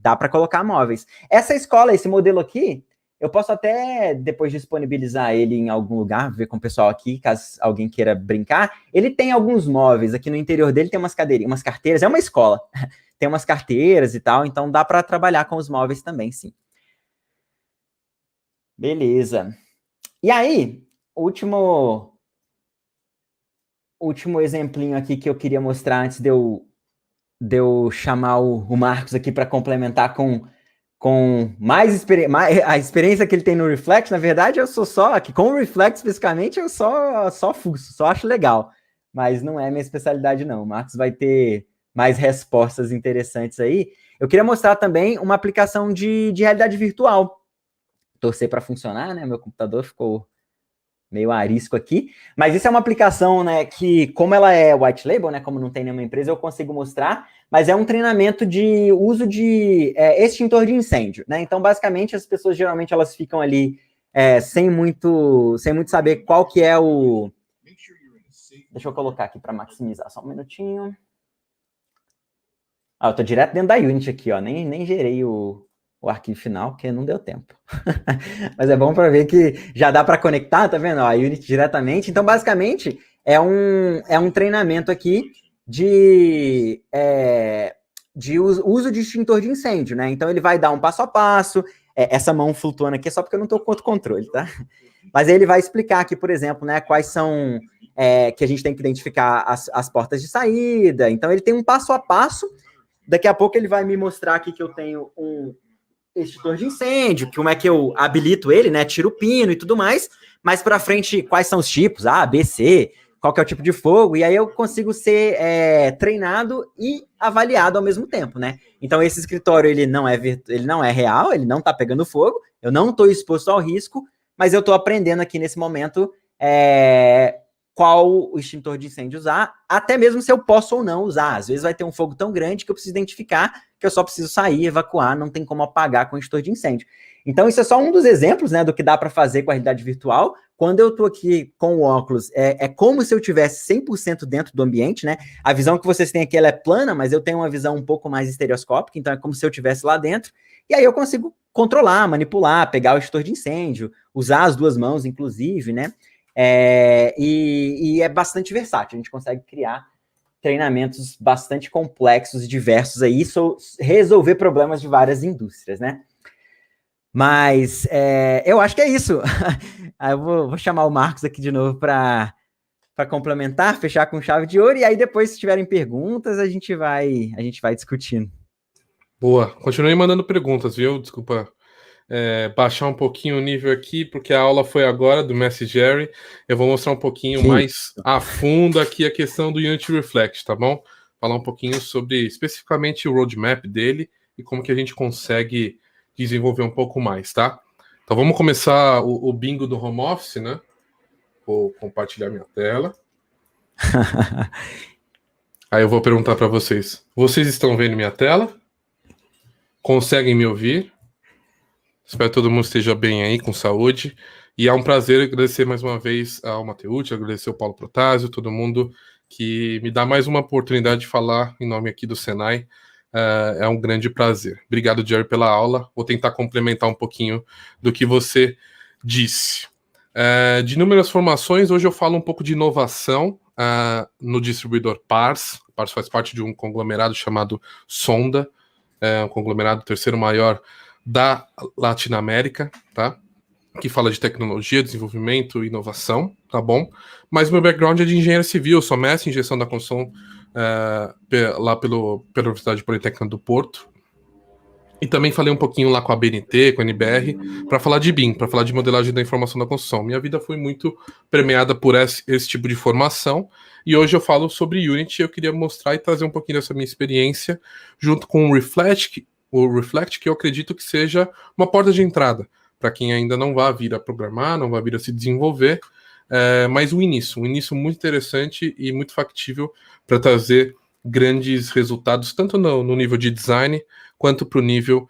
dá para colocar móveis. Essa escola, esse modelo aqui, eu posso até depois disponibilizar ele em algum lugar, ver com o pessoal aqui, caso alguém queira brincar. Ele tem alguns móveis, aqui no interior dele tem umas cadeirinhas, umas carteiras, é uma escola, tem umas carteiras e tal, então dá para trabalhar com os móveis também, sim. Beleza. E aí, último exemplinho aqui que eu queria mostrar antes de eu chamar o Marcos aqui para complementar com a experiência que ele tem no Reflect. Na verdade, eu sou só aqui, com o Reflect especificamente, eu só fuço, só acho legal, mas não é minha especialidade não. O Marcos vai ter mais respostas interessantes aí. Eu queria mostrar também uma aplicação de realidade virtual. Torcer para funcionar, né? Meu computador ficou meio arisco aqui, mas isso é uma aplicação, né, que como ela é white label, né, como não tem nenhuma empresa, eu consigo mostrar, mas é um treinamento de uso de extintor de incêndio, né, então basicamente as pessoas geralmente elas ficam ali sem muito saber qual que é o... Deixa eu colocar aqui para maximizar, só um minutinho. Eu tô direto dentro da Unity aqui, ó, nem gerei o arquivo final, porque não deu tempo. Mas é bom para ver que já dá para conectar, tá vendo? A Unity diretamente. Então, basicamente, é um treinamento aqui de uso de extintor de incêndio, né? Então, ele vai dar um passo a passo. Essa mão flutuando aqui é só porque eu não estou com outro controle, tá? Mas aí ele vai explicar aqui, por exemplo, né, quais são... que a gente tem que identificar as portas de saída. Então, ele tem um passo a passo. Daqui a pouco ele vai me mostrar aqui que eu tenho um extintor de incêndio, como é que eu habilito ele, né? Tiro o pino e tudo mais. Mais para frente, quais são os tipos? A, B, C, qual que é o tipo de fogo? E aí eu consigo ser treinado e avaliado ao mesmo tempo, né? Então esse escritório ele não é real, ele não está pegando fogo, eu não estou exposto ao risco, mas eu estou aprendendo aqui nesse momento qual o extintor de incêndio usar, até mesmo se eu posso ou não usar. Às vezes vai ter um fogo tão grande que eu preciso identificar que eu só preciso sair, evacuar, não tem como apagar com o extintor de incêndio. Então, isso é só um dos exemplos, né, do que dá para fazer com a realidade virtual. Quando eu estou aqui com o óculos, é como se eu tivesse 100% dentro do ambiente, né? A visão que vocês têm aqui ela é plana, mas eu tenho uma visão um pouco mais estereoscópica, então é como se eu estivesse lá dentro. E aí eu consigo controlar, manipular, pegar o extintor de incêndio, usar as duas mãos, inclusive, né? E é bastante versátil, a gente consegue criar treinamentos bastante complexos e diversos aí, resolver problemas de várias indústrias, né? Mas eu acho que é isso. Eu vou chamar o Marcos aqui de novo para complementar, fechar com chave de ouro, e aí depois, se tiverem perguntas, a gente vai discutindo. Boa, continue mandando perguntas, viu? Desculpa baixar um pouquinho o nível aqui, porque a aula foi agora do Mestre Jerry. Eu vou mostrar um pouquinho mais a fundo aqui a questão do Unity Reflect, tá bom? Falar um pouquinho sobre especificamente o roadmap dele e como que a gente consegue desenvolver um pouco mais, tá? Então vamos começar o bingo do home office, né? Vou compartilhar minha tela. Aí eu vou perguntar para vocês. Vocês estão vendo minha tela? Conseguem me ouvir? Espero que todo mundo esteja bem aí, com saúde. E é um prazer agradecer mais uma vez ao Mateucci, agradecer ao Paulo Protásio, todo mundo que me dá mais uma oportunidade de falar em nome aqui do Senai. É um grande prazer. Obrigado, Jerry, pela aula. Vou tentar complementar um pouquinho do que você disse. De inúmeras formações, hoje eu falo um pouco de inovação no distribuidor Pars. Pars faz parte de um conglomerado chamado Sonda, um conglomerado terceiro maior da Latinoamérica, tá? Que fala de tecnologia, desenvolvimento e inovação, tá bom? Mas meu background é de engenheiro civil, sou mestre em gestão da construção lá pela Universidade Politécnica do Porto. E também falei um pouquinho lá com a BNT, com a NBR, para falar de BIM, para falar de modelagem da informação da construção. Minha vida foi muito premiada por esse tipo de formação, e hoje eu falo sobre Unity. Eu queria mostrar e trazer um pouquinho dessa minha experiência, junto com o Reflect, que eu acredito que seja uma porta de entrada, para quem ainda não vai vir a programar, não vai vir a se desenvolver, mas um início muito interessante e muito factível para trazer grandes resultados, tanto no nível de design, quanto para o nível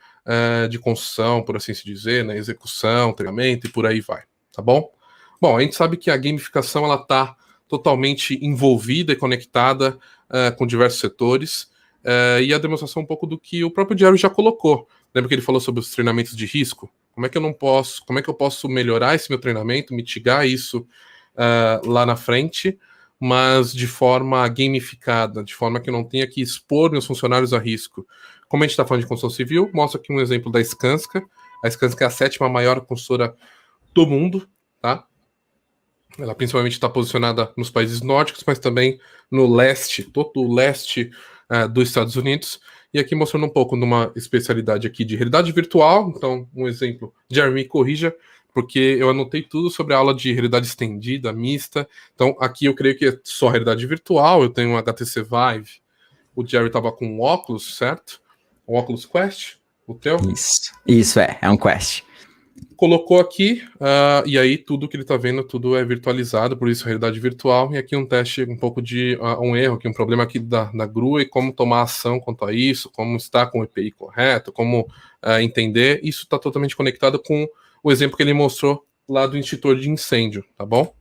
de construção, por assim se dizer, né, execução, treinamento e por aí vai, tá bom? Bom, a gente sabe que a gamificação ela está totalmente envolvida e conectada com diversos setores, e a demonstração um pouco do que o próprio Jerry já colocou. Lembra que ele falou sobre os treinamentos de risco? Como é que eu posso melhorar esse meu treinamento, mitigar isso lá na frente, mas de forma gamificada, de forma que eu não tenha que expor meus funcionários a risco. Como a gente está falando de construção civil, mostra aqui um exemplo da Skanska. A Skanska é a 7ª maior construtora do mundo, tá? Ela principalmente está posicionada nos países nórdicos, mas também no leste, todo o leste dos Estados Unidos. E aqui mostrando um pouco numa especialidade aqui de realidade virtual. Então, um exemplo, Jeremy, corrija, porque eu anotei tudo sobre a aula de realidade estendida, mista. Então, aqui eu creio que é só realidade virtual. Eu tenho um HTC Vive. O Jerry estava com um óculos, certo? Um Oculus Quest, o teu? Isso é um Quest. Colocou aqui, e aí tudo que ele está vendo, tudo é virtualizado, por isso realidade virtual. E aqui um teste, um pouco de um erro, aqui um problema aqui da grua e como tomar ação quanto a isso, como estar com o EPI correto, como entender. Isso está totalmente conectado com o exemplo que ele mostrou lá do extintor de incêndio, tá bom?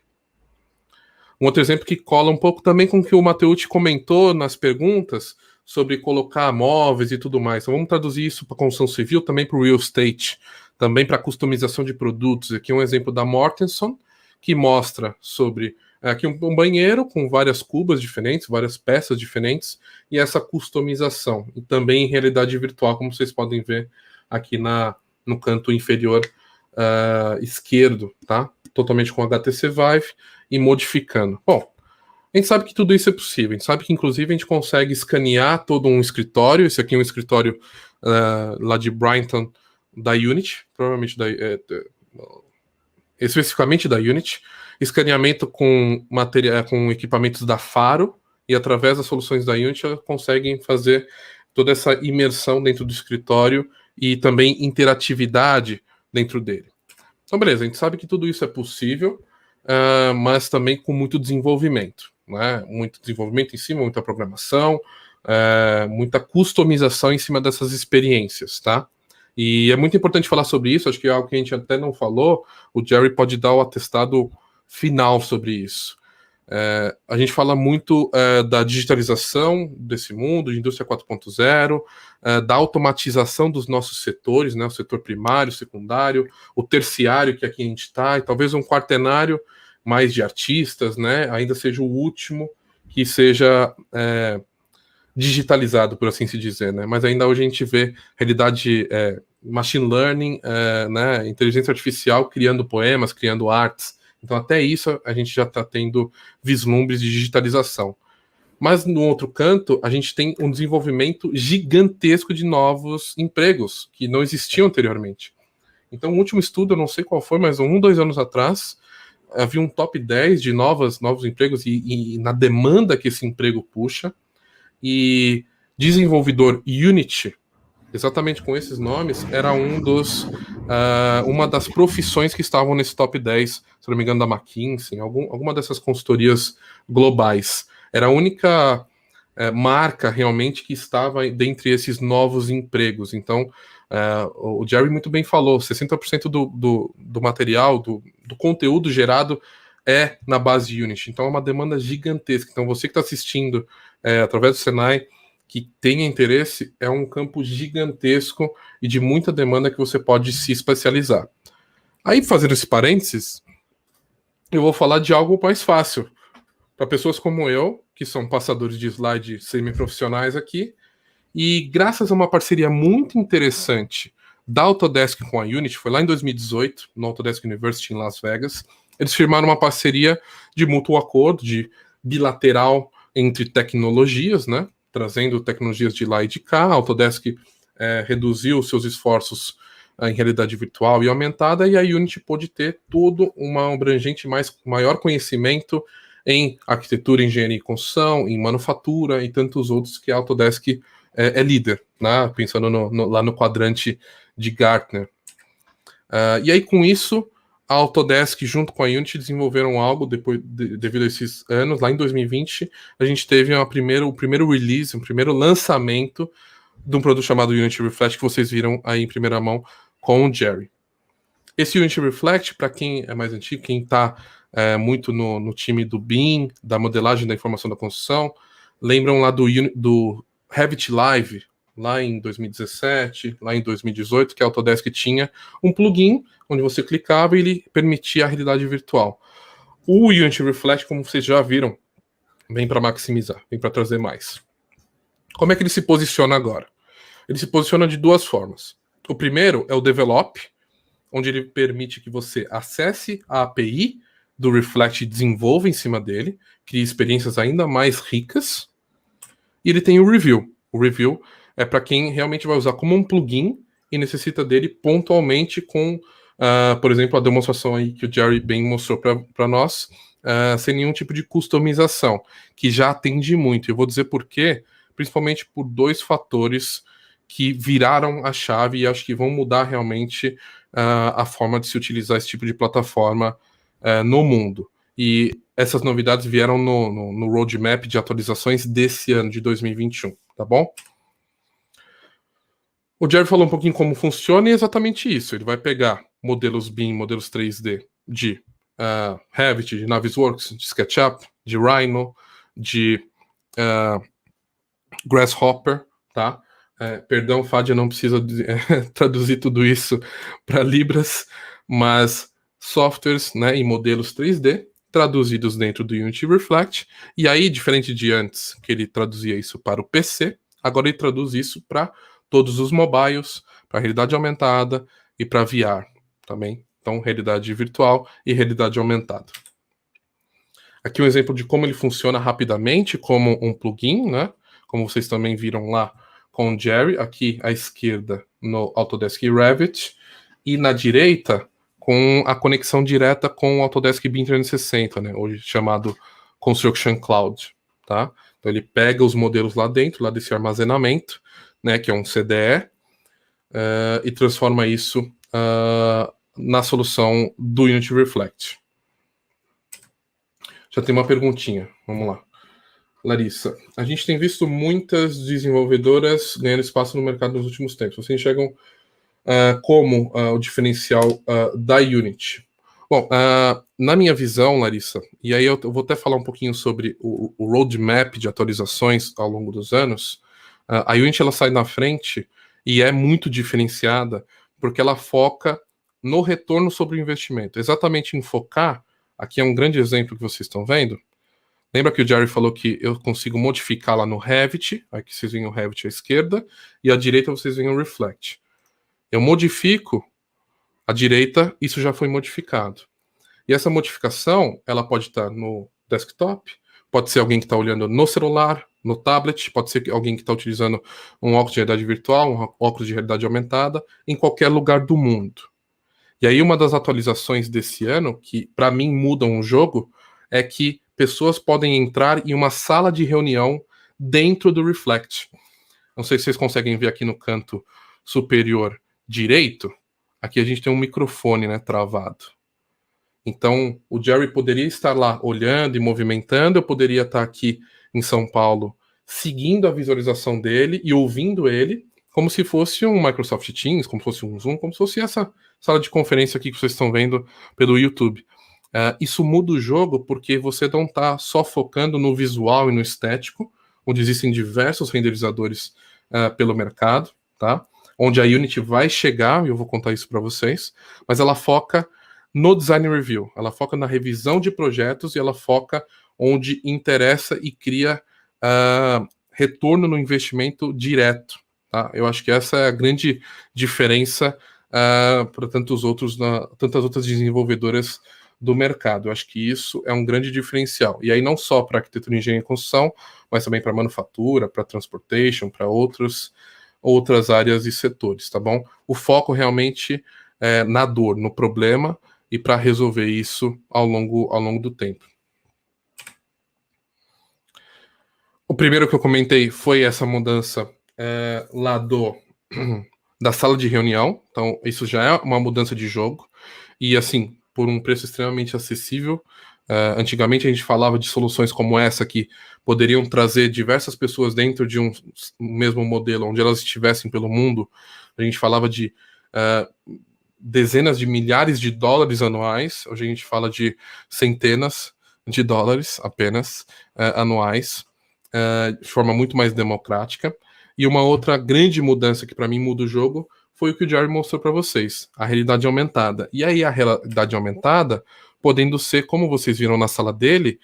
Um outro exemplo que cola um pouco também com o que o Mateucci comentou nas perguntas sobre colocar móveis e tudo mais. Então vamos traduzir isso para construção civil, também para o real estate, também para customização de produtos. Aqui um exemplo da Mortenson, que mostra sobre aqui um banheiro com várias cubas diferentes, várias peças diferentes, e essa customização. E também em realidade virtual, como vocês podem ver aqui no canto inferior esquerdo, tá? Totalmente com HTC Vive e modificando. Bom, a gente sabe que tudo isso é possível. A gente sabe que, inclusive, a gente consegue escanear todo um escritório. Esse aqui é um escritório lá de Brighton, da Unity, provavelmente especificamente da Unity. Escaneamento com equipamentos da Faro, e através das soluções da Unity elas conseguem fazer toda essa imersão dentro do escritório e também interatividade dentro dele. Então, beleza, a gente sabe que tudo isso é possível, mas também com muito desenvolvimento, né? Muito desenvolvimento em cima, muita programação, muita customização em cima dessas experiências, tá? E é muito importante falar sobre isso, acho que é algo que a gente até não falou. O Jerry pode dar o atestado final sobre isso. A gente fala muito da digitalização desse mundo, de indústria 4.0, da automatização dos nossos setores, né, o setor primário, secundário, o terciário, que aqui a gente está, e talvez um quaternário mais de artistas, né, ainda seja o último que seja digitalizado, por assim se dizer, né? Mas ainda hoje a gente vê realidade, machine learning, né, inteligência artificial criando poemas, criando artes. Então até isso a gente já está tendo vislumbres de digitalização. Mas no outro canto, a gente tem um desenvolvimento gigantesco de novos empregos que não existiam anteriormente. Então o último estudo, eu não sei qual foi, mas 2 anos atrás, havia um top 10 de novos empregos e na demanda que esse emprego puxa. E desenvolvedor Unity, exatamente com esses nomes, era uma das profissões que estavam nesse top 10, se não me engano, da McKinsey, alguma dessas consultorias globais. Era a única marca realmente que estava dentre esses novos empregos. Então, o Jerry muito bem falou, 60% do material, do conteúdo gerado é na base de Unity. Então é uma demanda gigantesca. Então você que está assistindo através do Senai, que tenha interesse, é um campo gigantesco e de muita demanda que você pode se especializar. Aí, fazendo esse parênteses, eu vou falar de algo mais fácil. para pessoas como eu, que são passadores de slide semi-profissionais aqui, e graças a uma parceria muito interessante da Autodesk com a Unity, foi lá em 2018, no Autodesk University em Las Vegas, eles firmaram uma parceria de mútuo acordo, de bilateral entre tecnologias, né? Trazendo tecnologias de lá e de cá. A Autodesk reduziu seus esforços em realidade virtual e aumentada, e a Unity pôde ter todo um abrangente maior conhecimento em arquitetura, engenharia e construção, em manufatura e tantos outros que a Autodesk é líder, né? Pensando lá no quadrante de Gartner. E aí, com isso, a Autodesk, junto com a Unity, desenvolveram algo devido a esses anos. Lá em 2020, a gente teve o primeiro release, o primeiro lançamento de um produto chamado Unity Reflect, que vocês viram aí em primeira mão com o Jerry. Esse Unity Reflect, para quem é mais antigo, quem está muito no time do BIM, da modelagem da informação da construção, lembram lá do Revit Live, lá em 2017, lá em 2018, que a Autodesk tinha um plugin onde você clicava e ele permitia a realidade virtual. O Unity Reflect, como vocês já viram, vem para maximizar, vem para trazer mais. Como é que ele se posiciona agora? Ele se posiciona de duas formas. O primeiro é o Develop, onde ele permite que você acesse a API do Reflect e desenvolva em cima dele, crie experiências ainda mais ricas. E ele tem o Review. O Review é para quem realmente vai usar como um plugin e necessita dele pontualmente com, por exemplo, a demonstração aí que o Jerry bem mostrou para nós, sem nenhum tipo de customização, que já atende muito. Eu vou dizer por quê, principalmente por dois fatores que viraram a chave e acho que vão mudar realmente a forma de se utilizar esse tipo de plataforma no mundo. E essas novidades vieram no roadmap de atualizações desse ano, de 2021, tá bom? O Jerry falou um pouquinho como funciona e é exatamente isso. Ele vai pegar modelos BIM, modelos 3D de Revit, de Navisworks, de SketchUp, de Rhino, de Grasshopper, tá? Perdão, Fádia, não precisa traduzir tudo isso para Libras, mas softwares, né, e modelos 3D traduzidos dentro do Unity Reflect, e aí, diferente de antes, que ele traduzia isso para o PC, agora ele traduz isso para todos os mobiles, para realidade aumentada e para VR também. Então, realidade virtual e realidade aumentada. Aqui um exemplo de como ele funciona rapidamente como um plugin, né? Como vocês também viram lá com o Jerry, aqui à esquerda no Autodesk Revit, e na direita com a conexão direta com o Autodesk BIM 360, né? Hoje chamado Construction Cloud, tá? Então ele pega os modelos lá dentro, lá desse armazenamento, né, que é um CDE, e transforma isso na solução do Unity Reflect. Já tem uma perguntinha, vamos lá. Larissa, a gente tem visto muitas desenvolvedoras ganhando espaço no mercado nos últimos tempos. Vocês enxergam como o diferencial da Unity? Bom, na minha visão, Larissa, e aí eu vou até falar um pouquinho sobre o roadmap de atualizações ao longo dos anos, a Unity ela sai na frente e é muito diferenciada porque ela foca no retorno sobre o investimento. Exatamente em focar, aqui é um grande exemplo que vocês estão vendo. Lembra que o Jerry falou que eu consigo modificar lá no Revit, aqui vocês veem o Revit à esquerda, e à direita vocês veem o Reflect. Eu modifico à direita, isso já foi modificado. E essa modificação, ela pode estar no desktop, pode ser alguém que está olhando no celular, no tablet, pode ser alguém que está utilizando um óculos de realidade virtual, um óculos de realidade aumentada, em qualquer lugar do mundo. E aí uma das atualizações desse ano, que para mim mudam o jogo, é que pessoas podem entrar em uma sala de reunião dentro do Reflect. Não sei se vocês conseguem ver aqui no canto superior direito, aqui a gente tem um microfone, né, travado. Então, o Jerry poderia estar lá olhando e movimentando, eu poderia estar aqui em São Paulo seguindo a visualização dele e ouvindo ele, como se fosse um Microsoft Teams, como se fosse um Zoom, como se fosse essa sala de conferência aqui que vocês estão vendo pelo YouTube. Isso muda o jogo porque você não está só focando no visual e no estético, onde existem diversos renderizadores pelo mercado, tá? Onde a Unity vai chegar, e eu vou contar isso para vocês, mas ela foca no design review, ela foca na revisão de projetos e ela foca onde interessa e cria retorno no investimento direto. Tá? Eu acho que essa é a grande diferença para tantas outras desenvolvedoras do mercado. Eu acho que isso é um grande diferencial. E aí não só para arquitetura, engenharia e construção, mas também para manufatura, para transportation, para outras áreas e setores, tá bom? O foco realmente é na dor, no problema e para resolver isso ao longo do tempo. O primeiro que eu comentei foi essa mudança lá da sala de reunião. Então, isso já é uma mudança de jogo. E, assim, por um preço extremamente acessível. Antigamente, a gente falava de soluções como essa, que poderiam trazer diversas pessoas dentro de um mesmo modelo, onde elas estivessem pelo mundo. A gente falava de dezenas de milhares de dólares anuais. Hoje a gente fala de centenas de dólares apenas anuais, de forma muito mais democrática. E uma outra grande mudança que para mim muda o jogo foi o que o Jerry mostrou para vocês, a realidade aumentada. E aí a realidade aumentada, podendo ser, como vocês viram na sala dele,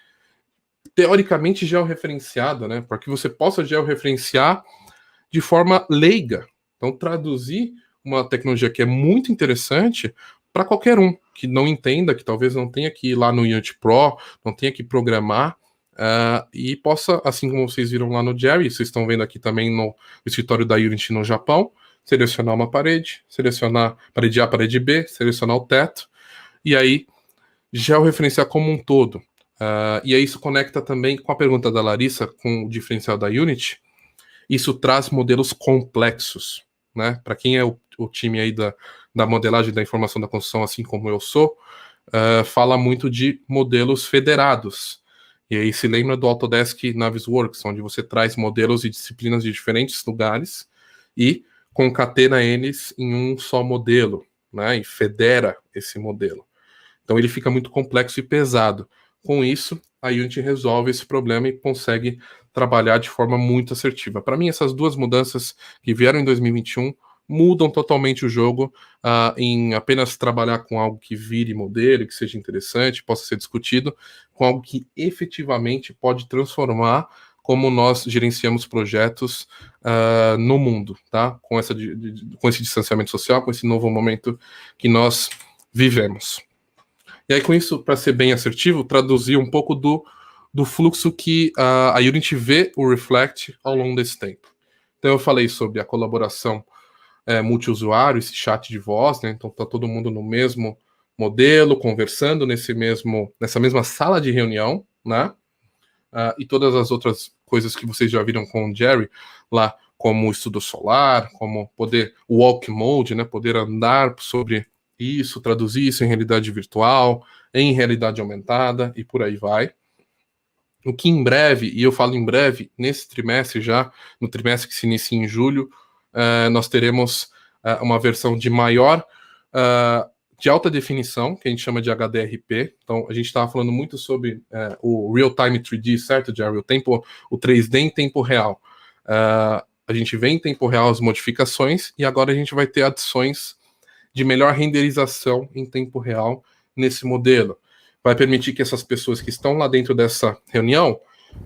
teoricamente georreferenciada, né? Para que você possa georreferenciar de forma leiga. Então, traduzir uma tecnologia que é muito interessante para qualquer um que não entenda, que talvez não tenha que ir lá no Unity Pro, não tenha que programar, e possa, assim como vocês viram lá no Jerry, vocês estão vendo aqui também no escritório da Unity no Japão, selecionar uma parede, selecionar parede A, parede B, selecionar o teto, e aí georreferenciar como um todo. E aí isso conecta também com a pergunta da Larissa, com o diferencial da Unity. Isso traz modelos complexos, né? Para quem é o time aí da modelagem da informação da construção, assim como eu sou, fala muito de modelos federados. E aí se lembra do Autodesk Navisworks, onde você traz modelos e disciplinas de diferentes lugares e concatena eles em um só modelo, né? E federa esse modelo. Então ele fica muito complexo e pesado. Com isso, a Unity resolve esse problema e consegue trabalhar de forma muito assertiva. Para mim, essas duas mudanças que vieram em 2021 mudam totalmente o jogo em apenas trabalhar com algo que vire modelo, que seja interessante, possa ser discutido, com algo que efetivamente pode transformar como nós gerenciamos projetos no mundo, tá? Com esse distanciamento social, com esse novo momento que nós vivemos. E aí, com isso, para ser bem assertivo, traduzir um pouco do fluxo que a Unity vê o Reflect ao longo desse tempo. Então, eu falei sobre a colaboração multiusuário, esse chat de voz, né? Então, está todo mundo no mesmo modelo, conversando nessa mesma sala de reunião, né? E todas as outras coisas que vocês já viram com o Jerry lá, como o estudo solar, como poder walk mode, né? Poder andar sobre isso, traduzir isso em realidade virtual, em realidade aumentada e por aí vai. O que em breve, e eu falo em breve, nesse trimestre já, no trimestre que se inicia em julho, nós teremos uma versão de maior, de alta definição, que a gente chama de HDRP. Então, a gente estava falando muito sobre o real-time 3D, certo, Jerry? O 3D em tempo real. A gente vê em tempo real as modificações e agora a gente vai ter adições de melhor renderização em tempo real nesse modelo. Vai permitir que essas pessoas que estão lá dentro dessa reunião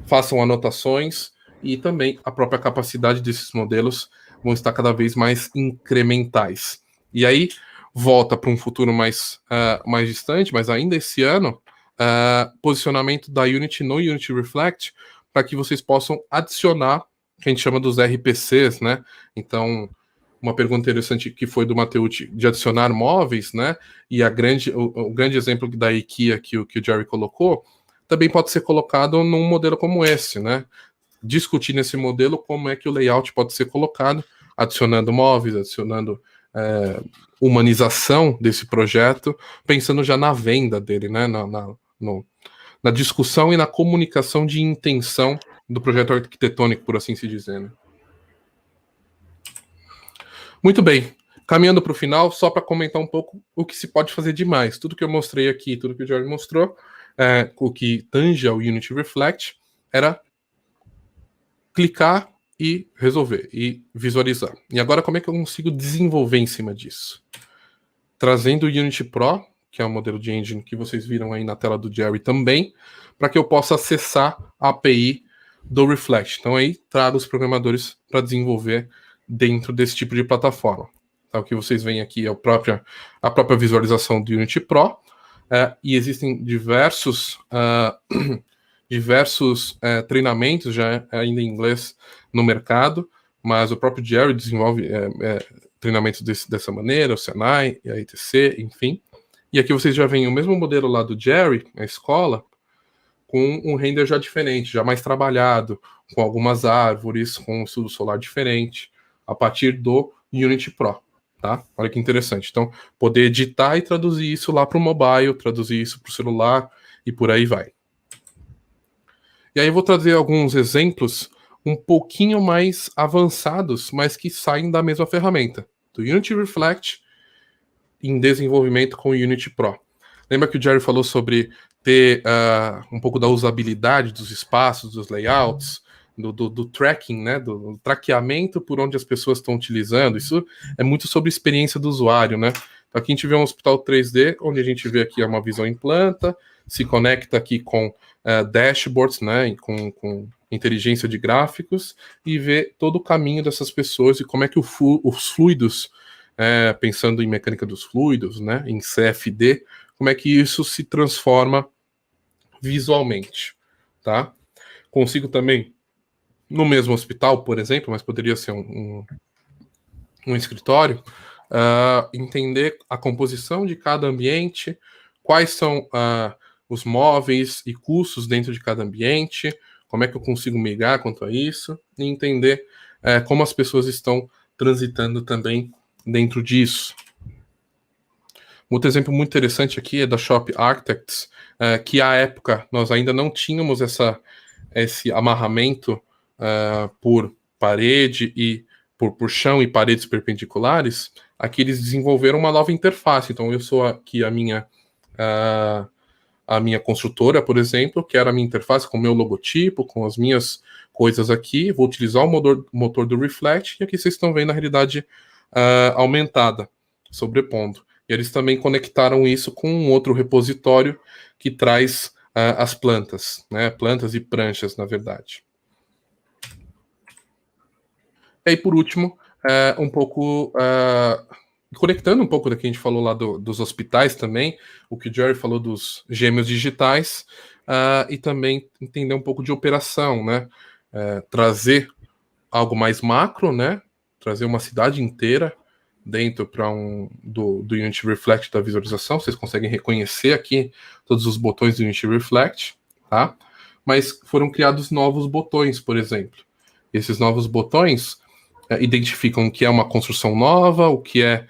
façam anotações e também a própria capacidade desses modelos vão estar cada vez mais incrementais. E aí, volta para um futuro mais distante, mas ainda esse ano, posicionamento da Unity no Unity Reflect para que vocês possam adicionar o que a gente chama dos RPCs, né? Então, uma pergunta interessante que foi do Mateucci de adicionar móveis, né? E o grande exemplo da IKEA que o Jerry colocou, também pode ser colocado num modelo como esse, né? Discutir nesse modelo como é que o layout pode ser colocado, adicionando móveis, adicionando humanização desse projeto, pensando já na venda dele, né? Na discussão e na comunicação de intenção do projeto arquitetônico, por assim se dizer, né? Muito bem, caminhando para o final, só para comentar um pouco o que se pode fazer de mais. Tudo que eu mostrei aqui, tudo que o Jerry mostrou, o que tange ao Unity Reflect, era clicar e resolver, e visualizar. E agora como é que eu consigo desenvolver em cima disso? Trazendo o Unity Pro, que é o modelo de engine que vocês viram aí na tela do Jerry também, para que eu possa acessar a API do Reflect. Então aí trago os programadores para desenvolver dentro desse tipo de plataforma. Então, o que vocês veem aqui é a própria visualização do Unity Pro, e existem diversos treinamentos já ainda em inglês no mercado, mas o próprio Jerry desenvolve treinamentos dessa maneira, o Senai, a ITC, enfim. E aqui vocês já veem o mesmo modelo lá do Jerry, a escola, com um render já diferente, já mais trabalhado, com algumas árvores, com um estudo solar diferente, a partir do Unity Pro, tá? Olha que interessante. Então, poder editar e traduzir isso lá para o mobile, traduzir isso para o celular, e por aí vai. E aí eu vou trazer alguns exemplos um pouquinho mais avançados, mas que saem da mesma ferramenta, do Unity Reflect em desenvolvimento com o Unity Pro. Lembra que o Jerry falou sobre ter um pouco da usabilidade dos espaços, dos layouts, do tracking, né, do traqueamento por onde as pessoas estão utilizando. Isso é muito sobre experiência do usuário, né? Então aqui a gente vê um hospital 3D, onde a gente vê aqui uma visão em planta, se conecta aqui com dashboards, né, com inteligência de gráficos, e vê todo o caminho dessas pessoas e como é que os fluidos, pensando em mecânica dos fluidos, né, em CFD, como é que isso se transforma visualmente, tá? Consigo também, no mesmo hospital, por exemplo, mas poderia ser um escritório, entender a composição de cada ambiente, quais são os móveis e custos dentro de cada ambiente, como é que eu consigo migrar quanto a isso, e entender como as pessoas estão transitando também dentro disso. Outro exemplo muito interessante aqui é da Shop Architects, que à época nós ainda não tínhamos esse amarramento por parede e por chão e paredes perpendiculares. Aqui eles desenvolveram uma nova interface. Então eu sou aqui a minha construtora, por exemplo, quero a minha interface com o meu logotipo, com as minhas coisas aqui, vou utilizar o motor do Reflect, e aqui vocês estão vendo a realidade aumentada, sobrepondo. E eles também conectaram isso com um outro repositório que traz as plantas, né? Plantas e pranchas, na verdade. E aí, por último, um pouco conectando um pouco do que a gente falou lá dos hospitais também, o que o Jerry falou dos gêmeos digitais, e também entender um pouco de operação, né? Trazer algo mais macro, né? Trazer uma cidade inteira dentro do Unity Reflect da visualização. Vocês conseguem reconhecer aqui todos os botões do Unity Reflect, tá? Mas foram criados novos botões, por exemplo. Esses novos botões identificam o que é uma construção nova, o que é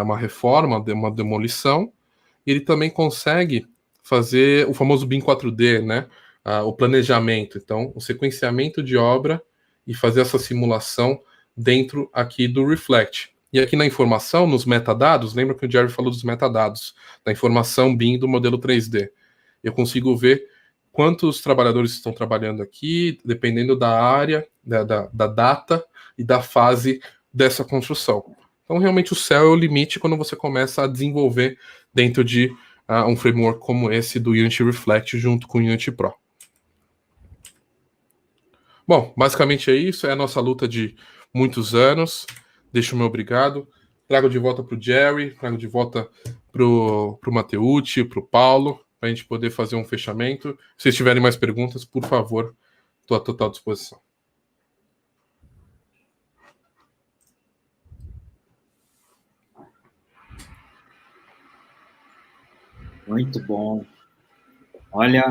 uma reforma, uma demolição. Ele também consegue fazer o famoso BIM 4D, né? O planejamento, então, o sequenciamento de obra e fazer essa simulação dentro aqui do Reflect. E aqui na informação, nos metadados, lembra que o Jerry falou dos metadados, da informação BIM do modelo 3D. Eu consigo ver quantos trabalhadores estão trabalhando aqui, dependendo da área, da data e da fase dessa construção. Então, realmente, o céu é o limite quando você começa a desenvolver dentro de um framework como esse do Unity Reflect junto com o Unity Pro. Bom, basicamente é isso, é a nossa luta de muitos anos. Deixo o meu obrigado. Trago de volta para o Jerry, trago de volta para o Mateucci, para o Paulo, para a gente poder fazer um fechamento. Se vocês tiverem mais perguntas, por favor, estou à total disposição. Muito bom. Olha,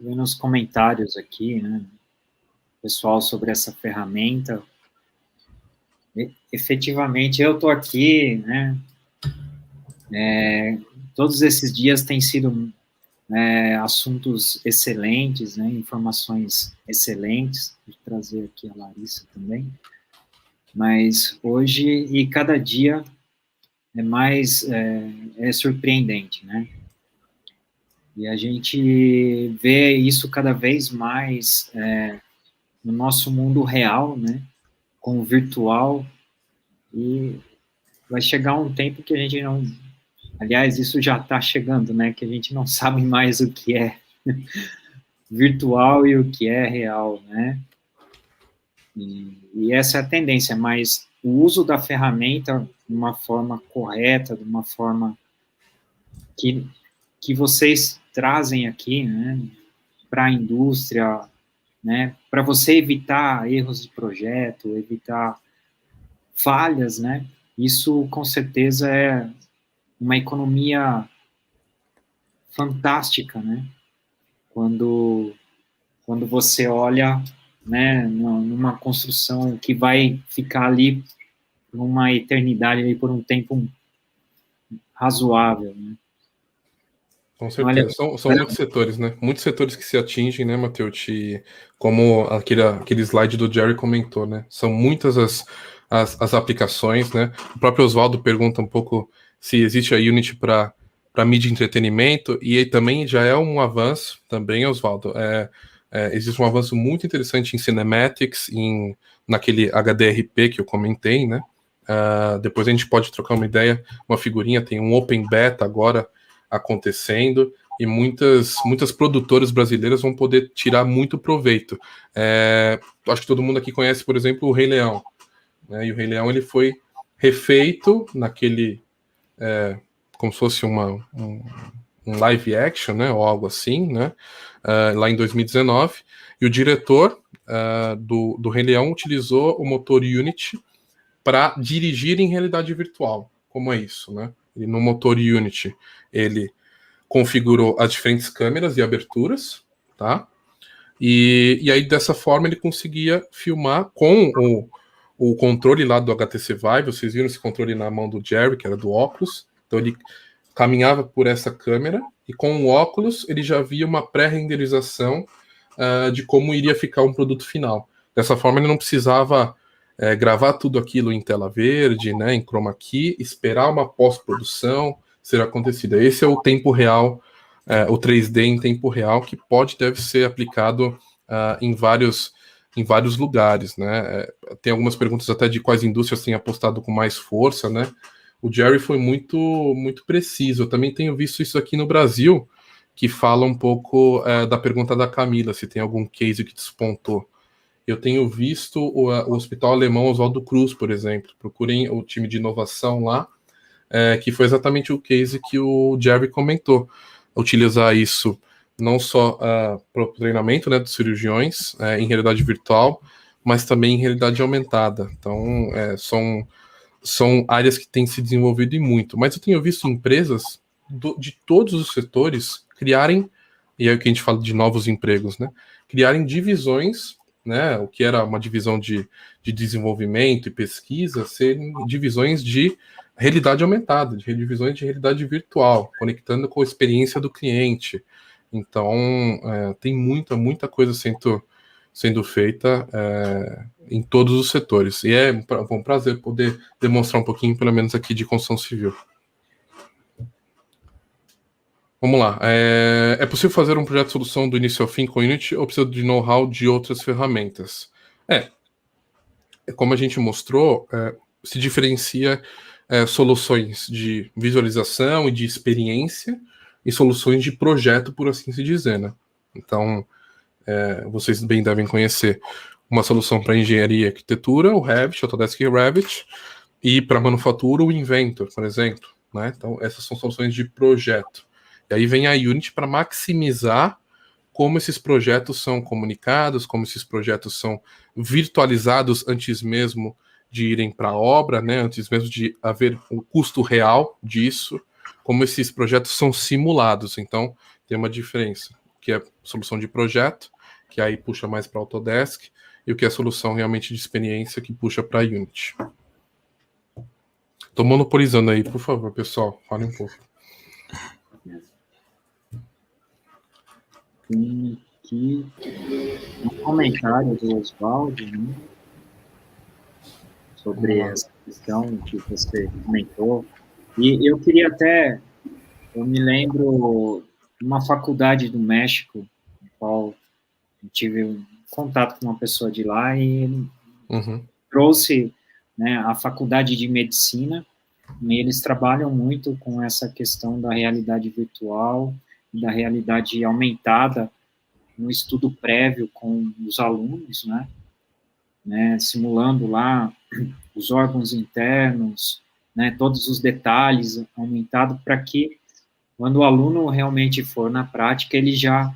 nos comentários aqui, né, pessoal, sobre essa ferramenta. Efetivamente, eu estou aqui, né, todos esses dias têm sido assuntos excelentes, né, informações excelentes, vou trazer aqui a Larissa também, mas hoje e cada dia é mais surpreendente, né, e a gente vê isso cada vez mais no nosso mundo real, né, com o virtual, e vai chegar um tempo que a gente Aliás, isso já está chegando, né? Que a gente não sabe mais o que é virtual e o que é real, né? E essa é a tendência, mas o uso da ferramenta de uma forma correta, de uma forma que vocês trazem aqui, né, para a indústria, né, para você evitar erros de projeto, evitar falhas, né, isso com certeza é uma economia fantástica, né, quando você olha, né, numa construção que vai ficar ali por uma eternidade, ali por um tempo razoável, né. Com certeza. São muitos setores, né? Muitos setores que se atingem, né, Matheus? Como aquele slide do Jerry comentou, né? São muitas as aplicações, né? O próprio Oswaldo pergunta um pouco se existe a Unity para mídia e entretenimento, e aí também já é um avanço, também, Oswaldo. Existe um avanço muito interessante em cinematics, naquele HDRP que eu comentei, né? Depois a gente pode trocar uma ideia, uma figurinha, tem um Open Beta agora acontecendo, e muitas produtoras brasileiras vão poder tirar muito proveito. Acho que todo mundo aqui conhece, por exemplo, o Rei Leão, né? E o Rei Leão ele foi refeito naquele como se fosse um live action, né, ou algo assim, né, lá em 2019, e o diretor do Rei Leão utilizou o motor Unity para dirigir em realidade virtual. Como é isso, né? E no motor Unity, ele configurou as diferentes câmeras e aberturas, tá? E aí, dessa forma, ele conseguia filmar com o controle lá do HTC Vive. Vocês viram esse controle na mão do Jerry, que era do óculos. Então, ele caminhava por essa câmera e com o óculos ele já via uma pré-renderização de como iria ficar um produto final. Dessa forma, ele não precisava gravar tudo aquilo em tela verde, né, em chroma key, esperar uma pós-produção ser acontecida. Esse é o tempo real, o 3D em tempo real, que deve ser aplicado em vários lugares, né? Tem algumas perguntas até de quais indústrias têm apostado com mais força, né? O Jerry foi muito, muito preciso. Eu também tenho visto isso aqui no Brasil, que fala um pouco da pergunta da Camila, se tem algum case que despontou. Eu tenho visto o Hospital Alemão Oswaldo Cruz, por exemplo. Procurem o time de inovação lá, que foi exatamente o case que o Jerry comentou. Utilizar isso não só para o treinamento, né, dos cirurgiões em realidade virtual, mas também em realidade aumentada. Então, são áreas que têm se desenvolvido e muito. Mas eu tenho visto empresas de todos os setores criarem, e aí o que a gente fala de novos empregos, né, criarem divisões, né, o que era uma divisão de desenvolvimento e pesquisa, serem divisões de realidade aumentada, de divisões de realidade virtual, conectando com a experiência do cliente. Então, tem muita coisa sendo feita em todos os setores. E é um prazer poder demonstrar um pouquinho, pelo menos aqui, de construção civil. Vamos lá. É possível fazer um projeto de solução do início ao fim com Unity ou precisa de know-how de outras ferramentas? Como a gente mostrou, se diferencia soluções de visualização e de experiência e soluções de projeto, por assim se dizer, né? Então, vocês bem devem conhecer uma solução para engenharia e arquitetura, o Revit, Autodesk Revit, e para manufatura, o Inventor, por exemplo, né? Então, essas são soluções de projeto. E aí vem a Unity para maximizar como esses projetos são comunicados, como esses projetos são virtualizados antes mesmo de irem para a obra, né? Antes mesmo de haver o custo real disso, como esses projetos são simulados. Então, tem uma diferença, que é solução de projeto, que aí puxa mais para Autodesk, e o que é solução realmente de experiência, que puxa para Unity. Estou monopolizando aí, por favor, pessoal, fale um pouco. Tem aqui um comentário do Oswaldo, né, sobre essa questão que você comentou. E eu queria até, eu me lembro de uma faculdade do México, no qual eu tive um contato com uma pessoa de lá e trouxe, né, a faculdade de medicina, E eles trabalham muito com essa questão da realidade virtual, da realidade aumentada, no estudo prévio com os alunos, né, simulando lá os órgãos internos, né, todos os detalhes aumentado para que, quando o aluno realmente for na prática, ele já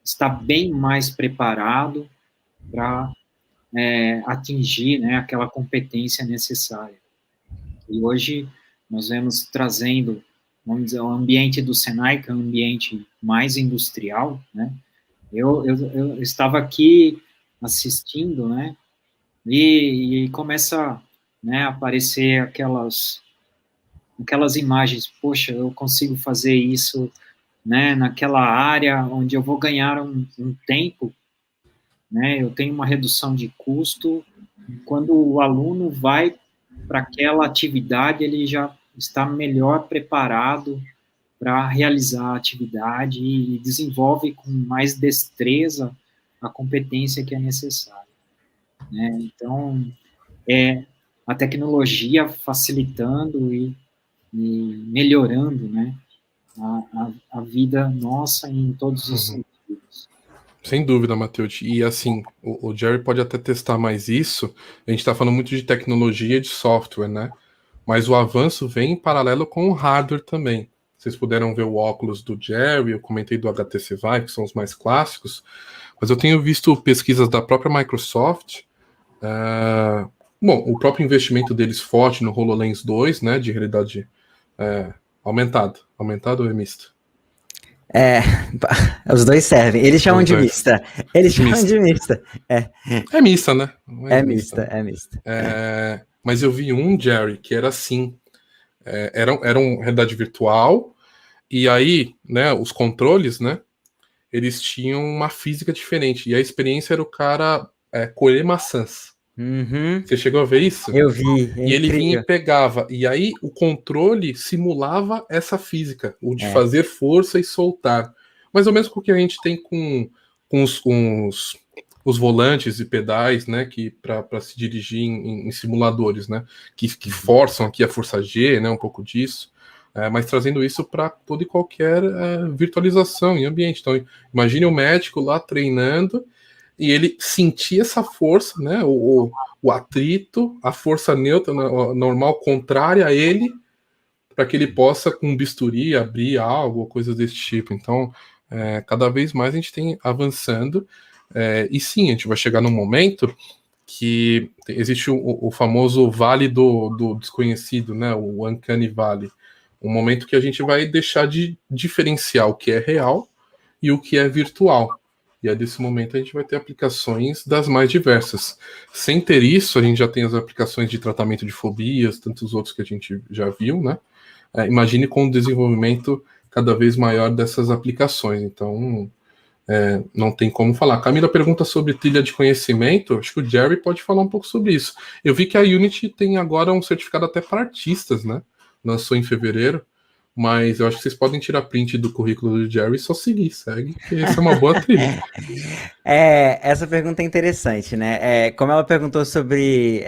está bem mais preparado para atingir, né, aquela competência necessária. E hoje nós vemos trazendo, vamos dizer, o ambiente do Senai, que é um ambiente mais industrial, né? Eu estava aqui assistindo, né? E começa, né, a aparecer aquelas imagens. Poxa, eu consigo fazer isso, né? Naquela área onde eu vou ganhar um tempo, né? Eu tenho uma redução de custo. Quando o aluno vai para aquela atividade, ele já está melhor preparado para realizar a atividade e desenvolve com mais destreza a competência que é necessária, né? Então, a tecnologia facilitando e melhorando, né, a vida nossa em todos os sentidos. Sem dúvida, Matheus. E assim, o Jerry pode até testar mais isso. A gente está falando muito de tecnologia e de software, né? Mas o avanço vem em paralelo com o hardware também. Vocês puderam ver o óculos do Jerry, eu comentei do HTC Vive, que são os mais clássicos, mas eu tenho visto pesquisas da própria Microsoft. Bom, o próprio investimento deles forte no HoloLens 2, né, de realidade aumentada. Aumentado ou é misto? Os dois servem. Eles chamam Os de dois. mista. Eles chamam de mista. É mista, né? Não É mista, mista, né? é mista. Mas eu vi um, Jerry, que era assim. Era uma realidade virtual, e aí, né, os controles, né, eles tinham uma física diferente, e a experiência era o cara colher maçãs. Uhum, Você chegou a ver isso? eu vi, é E ele vinha incrível. e pegava, e aí o controle simulava essa física, o de É. fazer força e soltar. Mais ou menos com o que a gente tem com os volantes e pedais, né, que para se dirigir em simuladores, né, que forçam aqui a força G, né, um pouco disso, mas trazendo isso para toda e qualquer virtualização em ambiente. Então, imagine o médico lá treinando e ele sentir essa força, né, o atrito, a força neutra, normal, contrária a ele, para que ele possa, com um bisturi, abrir algo, coisas desse tipo. Então, cada vez mais a gente tem avançando, e sim, a gente vai chegar num momento que existe o famoso vale do desconhecido, né, o Uncanny Valley, um momento que a gente vai deixar de diferenciar o que é real e o que é virtual. E aí, desse momento, a gente vai ter aplicações das mais diversas. Sem ter isso, a gente já tem as aplicações de tratamento de fobias, tantos outros que a gente já viu, né? Imagine com o desenvolvimento cada vez maior dessas aplicações. Então, não tem como falar. Camila pergunta sobre trilha de conhecimento. Acho que o Jerry pode falar um pouco sobre isso. Eu vi que a Unity tem agora um certificado até para artistas, né? Lançou em fevereiro. Mas eu acho que vocês podem tirar print do currículo do Jerry e só segue, que essa é uma boa trilha. Essa pergunta é interessante, né? Como ela perguntou sobre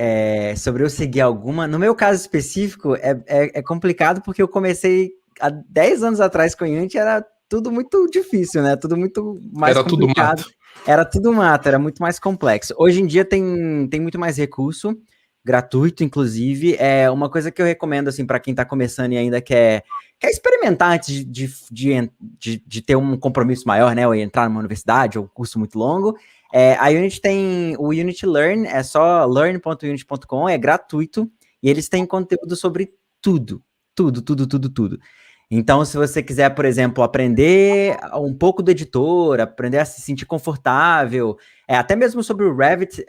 eu seguir alguma, no meu caso específico, é complicado porque eu comecei há 10 anos atrás com o Unity, era tudo muito difícil, né? Tudo muito mais complicado. Era tudo mato, era muito mais complexo. Hoje em dia tem muito mais recurso, gratuito, inclusive. É uma coisa que eu recomendo, assim, para quem está começando e ainda quer experimentar antes de ter um compromisso maior, né? Ou entrar numa universidade, ou um curso muito longo. A Unity tem o Unity Learn, é só learn.unity.com, é gratuito, e eles têm conteúdo sobre tudo. Tudo. Então, se você quiser, por exemplo, aprender um pouco do editor, aprender a se sentir confortável, até mesmo sobre o Revit,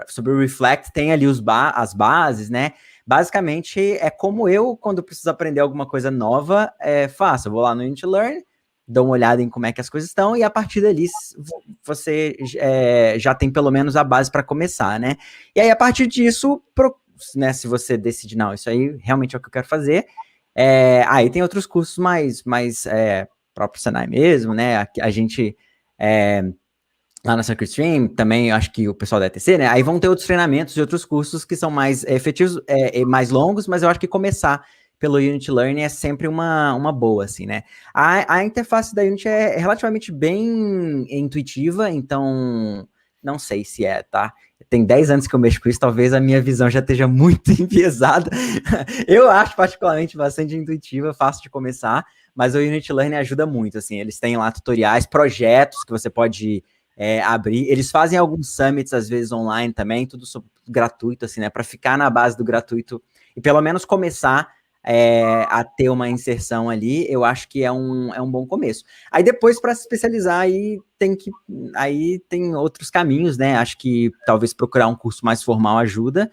sobre o Reflect, tem ali as bases, né? Basicamente, é como eu, quando preciso aprender alguma coisa nova, faço. Eu vou lá no Unity Learn, dou uma olhada em como é que as coisas estão, e a partir dali você já tem pelo menos a base para começar, né? E aí, a partir disso, né, se você decidir, não, isso aí realmente é o que eu quero fazer, aí tem outros cursos mais próprio Senai mesmo, né? A gente lá na Circuit Stream, também acho que o pessoal da ETC, né? Aí vão ter outros treinamentos e outros cursos que são mais efetivos, mais longos, mas eu acho que começar pelo Unity Learning é sempre uma boa, assim, né? A interface da Unity é relativamente bem intuitiva, então não sei se tá? Tem 10 anos que eu mexo com isso, talvez a minha visão já esteja muito enviesada. Eu acho particularmente bastante intuitiva, fácil de começar, mas o Unity Learning ajuda muito, assim, eles têm lá tutoriais, projetos que você pode abrir, eles fazem alguns summits, às vezes online também, tudo gratuito, assim, né, para ficar na base do gratuito e pelo menos começar a ter uma inserção ali, eu acho que é um bom começo. Aí depois, para se especializar, aí tem outros caminhos, né, acho que talvez procurar um curso mais formal ajuda,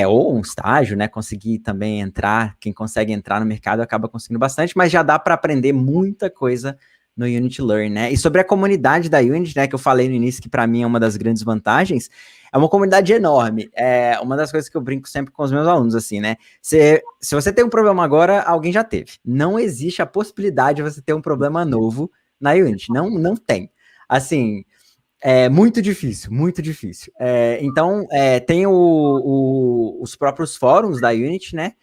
ou um estágio, né, conseguir também entrar, quem consegue entrar no mercado acaba conseguindo bastante, mas já dá para aprender muita coisa no Unity Learn, né? E sobre a comunidade da Unity, né, que eu falei no início, que para mim é uma das grandes vantagens, é uma comunidade enorme. É uma das coisas que eu brinco sempre com os meus alunos, assim, né? Se você tem um problema agora, alguém já teve. Não existe a possibilidade de você ter um problema novo na Unity. Não tem. Assim, é muito difícil, muito difícil. Então, tem os próprios fóruns da Unity, né?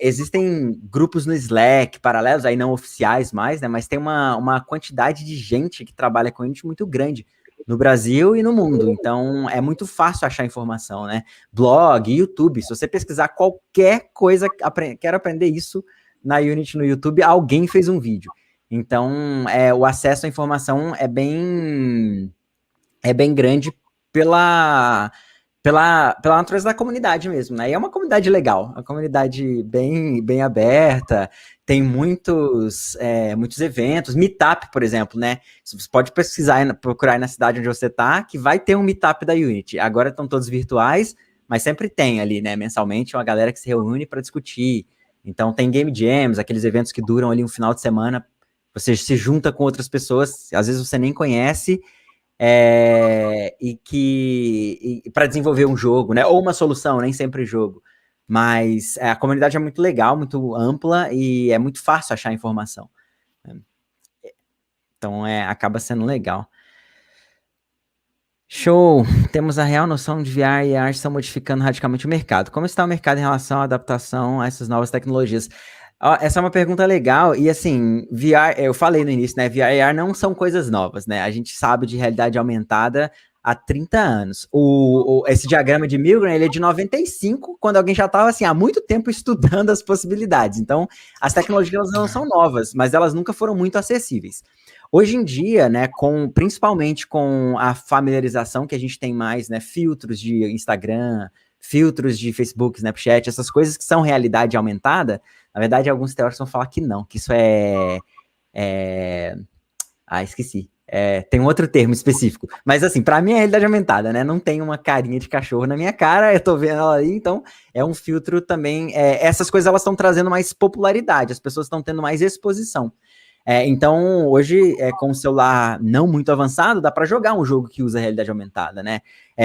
Existem grupos no Slack paralelos, aí não oficiais mais, né? Mas tem uma quantidade de gente que trabalha com Unity muito grande no Brasil e no mundo. Então, é muito fácil achar informação, né? Blog, YouTube, se você pesquisar qualquer coisa, quero aprender isso na Unity no YouTube, alguém fez um vídeo. Então, o acesso à informação é bem grande pela natureza da comunidade mesmo, né? E é uma comunidade legal, uma comunidade bem aberta, tem muitos eventos, meetup, por exemplo, né? Você pode procurar aí na cidade onde você tá, que vai ter um meetup da Unity. Agora estão todos virtuais, mas sempre tem ali, né? Mensalmente, uma galera que se reúne para discutir. Então tem game jams, aqueles eventos que duram ali um final de semana, você se junta com outras pessoas, às vezes você nem conhece, e para desenvolver um jogo, né? Ou uma solução, nem sempre jogo. Mas a comunidade é muito legal, muito ampla e é muito fácil achar informação. Então acaba sendo legal. Show! Temos a real noção de VR e AR estão modificando radicalmente o mercado. Como está o mercado em relação à adaptação a essas novas tecnologias? Essa é uma pergunta legal, e assim, VR, eu falei no início, né, VR e AR não são coisas novas, né, a gente sabe de realidade aumentada há 30 anos. Esse diagrama de Milgram, ele é de 95, quando alguém já estava, assim, há muito tempo estudando as possibilidades. Então, as tecnologias não são novas, mas elas nunca foram muito acessíveis. Hoje em dia, né, principalmente com a familiarização que a gente tem mais, né, filtros de Instagram, filtros de Facebook, Snapchat, essas coisas que são realidade aumentada, na verdade, alguns teóricos vão falar que não, que isso esqueci. Tem um outro termo específico. Mas, assim, para mim é realidade aumentada, né? Não tem uma carinha de cachorro na minha cara, eu tô vendo ela aí, então é um filtro também. Essas coisas, elas estão trazendo mais popularidade, as pessoas estão tendo mais exposição. Então, hoje, com o celular não muito avançado, dá para jogar um jogo que usa realidade aumentada, né?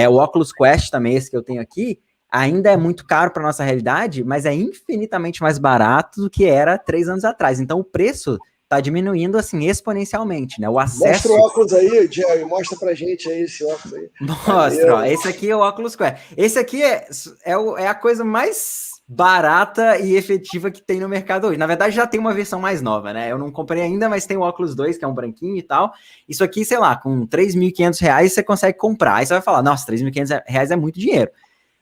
O Oculus Quest também, esse que eu tenho aqui, ainda é muito caro para nossa realidade, mas é infinitamente mais barato do que era 3 anos atrás. Então, o preço está diminuindo, assim, exponencialmente, né? O acesso... Mostra o óculos aí, Jerry, mostra pra gente aí esse óculos aí. Mostra, ó, esse aqui é o Oculus Quest. Esse aqui é a coisa mais barata e efetiva que tem no mercado hoje. Na verdade, já tem uma versão mais nova, né? Eu não comprei ainda, mas tem o Oculus 2, que é um branquinho e tal. Isso aqui, sei lá, com R$3.500 você consegue comprar. Aí você vai falar, nossa, R$3.500 é muito dinheiro.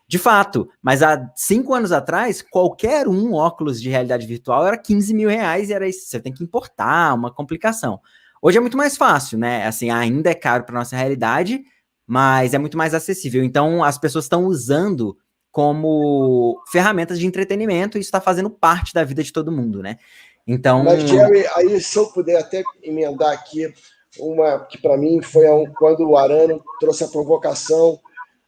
De fato, mas há 5 anos atrás, qualquer óculos de realidade virtual era R$15.000 e era isso, você tem que importar, uma complicação. Hoje é muito mais fácil, né? Assim, ainda é caro para nossa realidade, mas é muito mais acessível. Então, as pessoas estão usando como ferramentas de entretenimento e isso está fazendo parte da vida de todo mundo, né? Então... Mas, Jerry, aí se eu puder até emendar aqui uma que para mim foi quando o Arano trouxe a provocação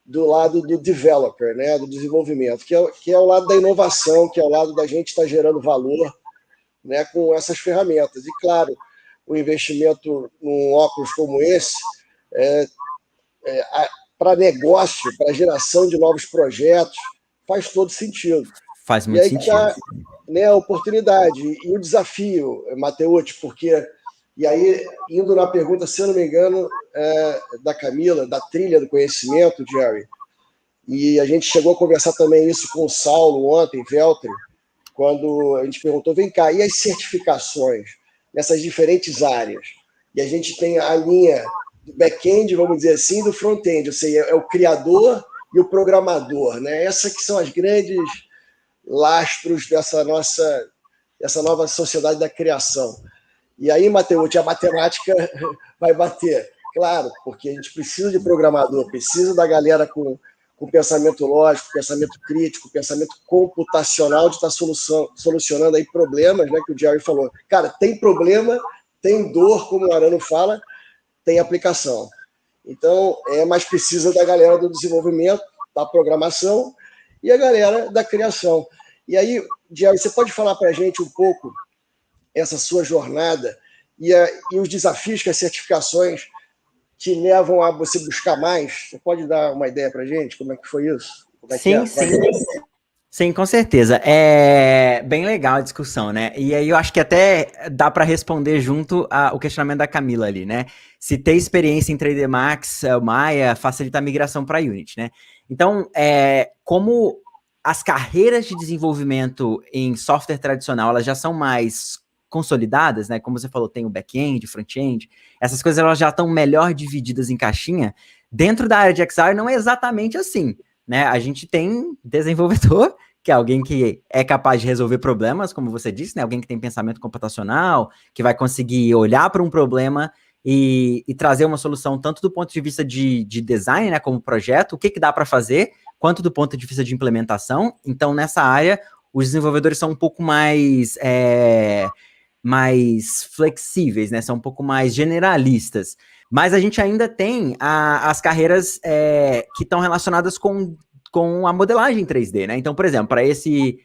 do lado do developer, né, do desenvolvimento, que é o lado da inovação, que é o lado da gente estar gerando valor, né, com essas ferramentas. E, claro, o investimento num óculos como esse para negócio, para geração de novos projetos, faz todo sentido. Faz muito sentido. Tá, né, a oportunidade e o desafio, Mateucci, porque E aí, indo na pergunta, se eu não me engano, da Camila, da trilha do conhecimento, Jerry, e a gente chegou a conversar também isso com o Saulo ontem, Veltri, quando a gente perguntou, vem cá, e as certificações nessas diferentes áreas? E a gente tem a linha do back-end, vamos dizer assim, do front-end, ou seja, é o criador e o programador, né? Essas que são as grandes lastros dessa nova sociedade da criação. E aí, Mateucci, a matemática vai bater. Claro, porque a gente precisa de programador, precisa da galera com pensamento lógico, pensamento crítico, pensamento computacional de estar solucionando aí problemas, né, que o Jerry falou. Cara, tem problema, tem dor, como o Arano fala, tem aplicação. Então, mas precisa da galera do desenvolvimento, da programação e a galera da criação. E aí, Jerry, você pode falar para a gente um pouco essa sua jornada e os desafios que as certificações te levam a você buscar mais? Você pode dar uma ideia para a gente? Como é que foi isso? Sim. Sim, com certeza. É bem legal a discussão, né? E aí eu acho que até dá para responder junto ao questionamento da Camila ali, né? Se ter experiência em 3D Max, Maya, facilita a migração para Unity, né? Então, como as carreiras de desenvolvimento em software tradicional, elas já são mais consolidadas, né? Como você falou, tem o back-end, o front-end, essas coisas elas já estão melhor divididas em caixinha. Dentro da área de XR não é exatamente assim, né? A gente tem desenvolvedor, que é alguém que é capaz de resolver problemas, como você disse, né? Alguém que tem pensamento computacional, que vai conseguir olhar para um problema e trazer uma solução tanto do ponto de vista de design, né? Como projeto, o que dá para fazer, quanto do ponto de vista de implementação. Então, nessa área, os desenvolvedores são um pouco mais flexíveis, né? São um pouco mais generalistas. Mas a gente ainda tem as carreiras que estão relacionadas com a modelagem 3D, né? Então, por exemplo, para esse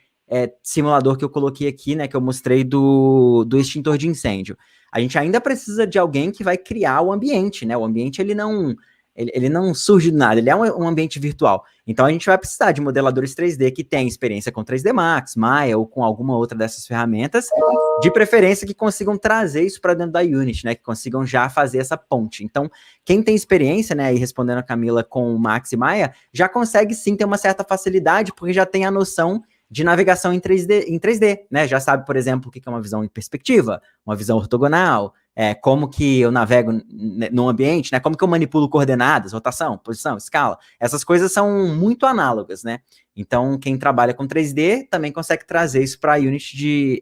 simulador que eu coloquei aqui, né? Que eu mostrei do extintor de incêndio, a gente ainda precisa de alguém que vai criar o ambiente, né? O ambiente, ele não surge do nada, ele é um ambiente virtual. Então, a gente vai precisar de modeladores 3D que tenham experiência com 3D Max, Maya ou com alguma outra dessas ferramentas, de preferência que consigam trazer isso para dentro da Unity, né? Que consigam já fazer essa ponte. Então, quem tem experiência, né? E respondendo a Camila com Max e Maya, já consegue sim ter uma certa facilidade, porque já tem a noção de navegação em 3D, né? Já sabe, por exemplo, o que é uma visão em perspectiva, uma visão ortogonal, como que eu navego no ambiente, né? Como que eu manipulo coordenadas, rotação, posição, escala. Essas coisas são muito análogas, né? Então, quem trabalha com 3D também consegue trazer isso para a Unity